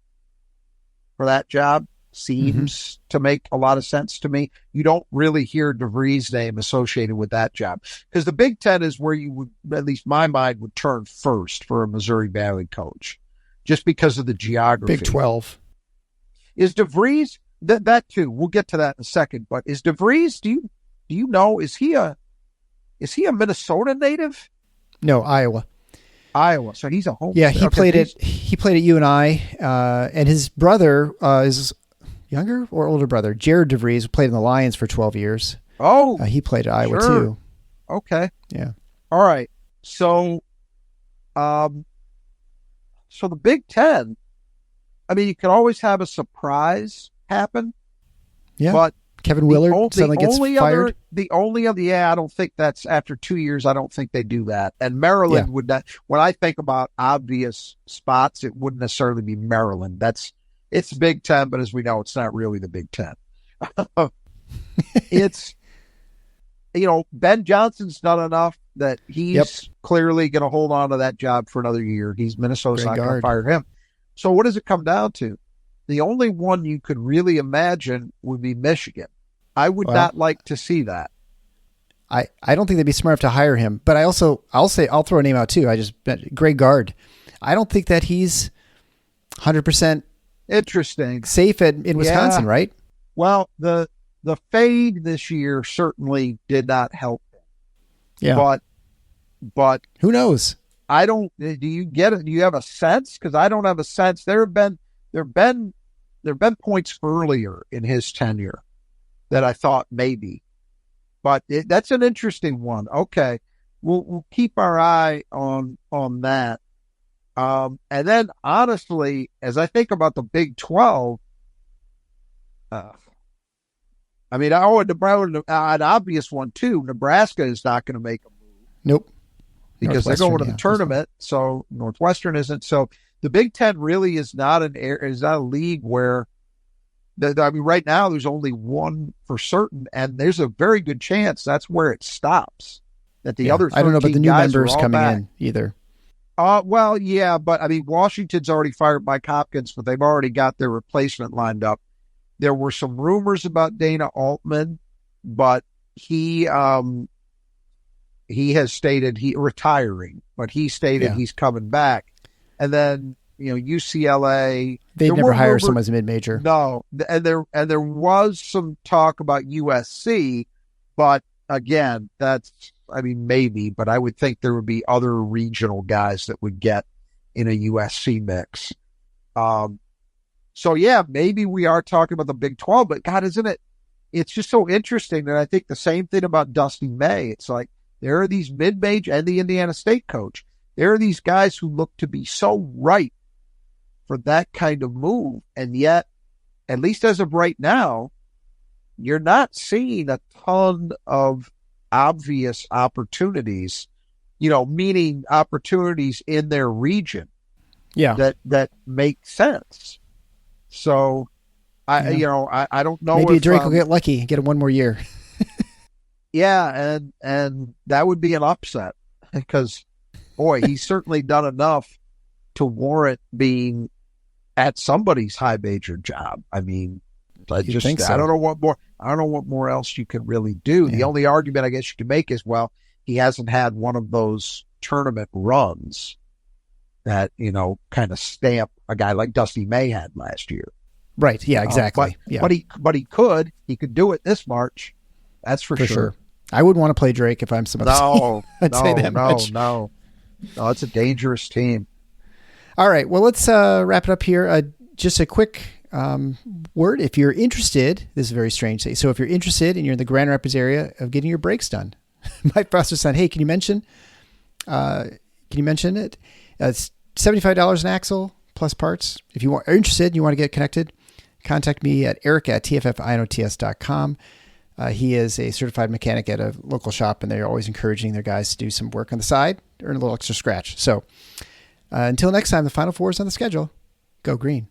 for that job seems to make a lot of sense to me. You don't really hear DeVries' name associated with that job, because the Big Ten is where you would, at least my mind, would turn first for a Missouri Valley coach, just because of the geography. Big 12. Is DeVries, that too, we'll get to that in a second, but is DeVries, do you know, is he a Minnesota native? No, Iowa. So he's a home. Yeah, he played at UNI, and his brother is younger or older brother, Jared DeVries, played in the Lions for 12 years. Oh, he played at Iowa too. Okay. Yeah. All right. So, so the Big Ten, I mean, you can always have a surprise happen. Yeah. But Kevin Willard suddenly gets fired. I don't think that's after 2 years. I don't think they do that. And Maryland would not. When I think about obvious spots, it wouldn't necessarily be Maryland. It's Big Ten, but as we know, it's not really the Big Ten. It's, Ben Johnson's done enough that he's clearly going to hold on to that job for another year. Minnesota's not going to fire him. So what does it come down to? The only one you could really imagine would be Michigan. I would not like to see that. I don't think they'd be smart enough to hire him, but I'll throw a name out too. Greg Gard. I don't think that he's 100% interesting safe in Wisconsin, right? Well, the fade this year certainly did not help him. Yeah. But who knows? do you get it? Do you have a sense? Because I don't have a sense. There have been points earlier in his tenure that I thought maybe, but that's an interesting one. Okay, we'll keep our eye on that. And then honestly, as I think about the Big 12, I mean, an obvious one too. Nebraska is not going to make a move. Nope. Because they're going to the tournament, so Northwestern isn't. So the Big Ten really is not a league where, right now there's only one for certain, and there's a very good chance that's where it stops. That the other 13 I don't know about the new members coming back in either. Well, yeah, but I mean, Washington's already fired Mike Hopkins, but they've already got their replacement lined up. There were some rumors about Dana Altman, but he has stated retiring, but he stated he's coming back. And then, UCLA. They'd never hire someone as a mid-major. No. And there was some talk about USC, but again, maybe, but I would think there would be other regional guys that would get in a USC mix. So yeah, maybe we are talking about the Big 12, but God, isn't it it's just so interesting that I think the same thing about Dusty May. It's like there are these mid-major and the Indiana State coach. There are these guys who look to be so ripe for that kind of move. And yet, at least as of right now, you're not seeing a ton of obvious opportunities, meaning opportunities in their region. Yeah. That make sense. So I don't know. Maybe if, Drake will get lucky and get one more year. Yeah, and that would be an upset because, boy, he's certainly done enough to warrant being at somebody's high major job. I mean, I don't know what more else you can really do. Yeah. The only argument I guess you can make is, well, he hasn't had one of those tournament runs that, kind of stamp a guy like Dusty May had last year. Right. Yeah, exactly. But he could do it this March. That's for sure. I would want to play Drake if I'm some other team. I'd say that much. No, it's a dangerous team. All right. Well, let's wrap it up here. Just a quick word. If you're interested, this is very strange. So if you're interested and you're in the Grand Rapids area of getting your brakes done, my pastor said, hey, can you mention it? It's $75 an axle plus parts. If you are interested and you want to get connected, contact me at eric@tffinots.com. He is a certified mechanic at a local shop, and they're always encouraging their guys to do some work on the side, earn a little extra scratch. So until next time, the Final Four is on the schedule. Go green.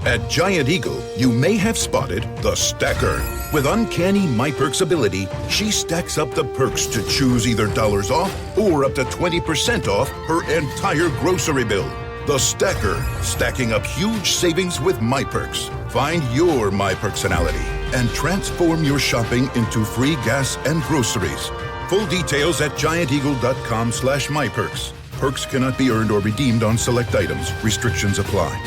At Giant Eagle, you may have spotted the Stacker. With uncanny MyPerks ability, she stacks up the perks to choose either dollars off or up to 20% off her entire grocery bill. The Stacker, stacking up huge savings with MyPerks. Find your MyPerksonality and transform your shopping into free gas and groceries. Full details at gianteagle.com/MyPerks. Perks cannot be earned or redeemed on select items. Restrictions apply.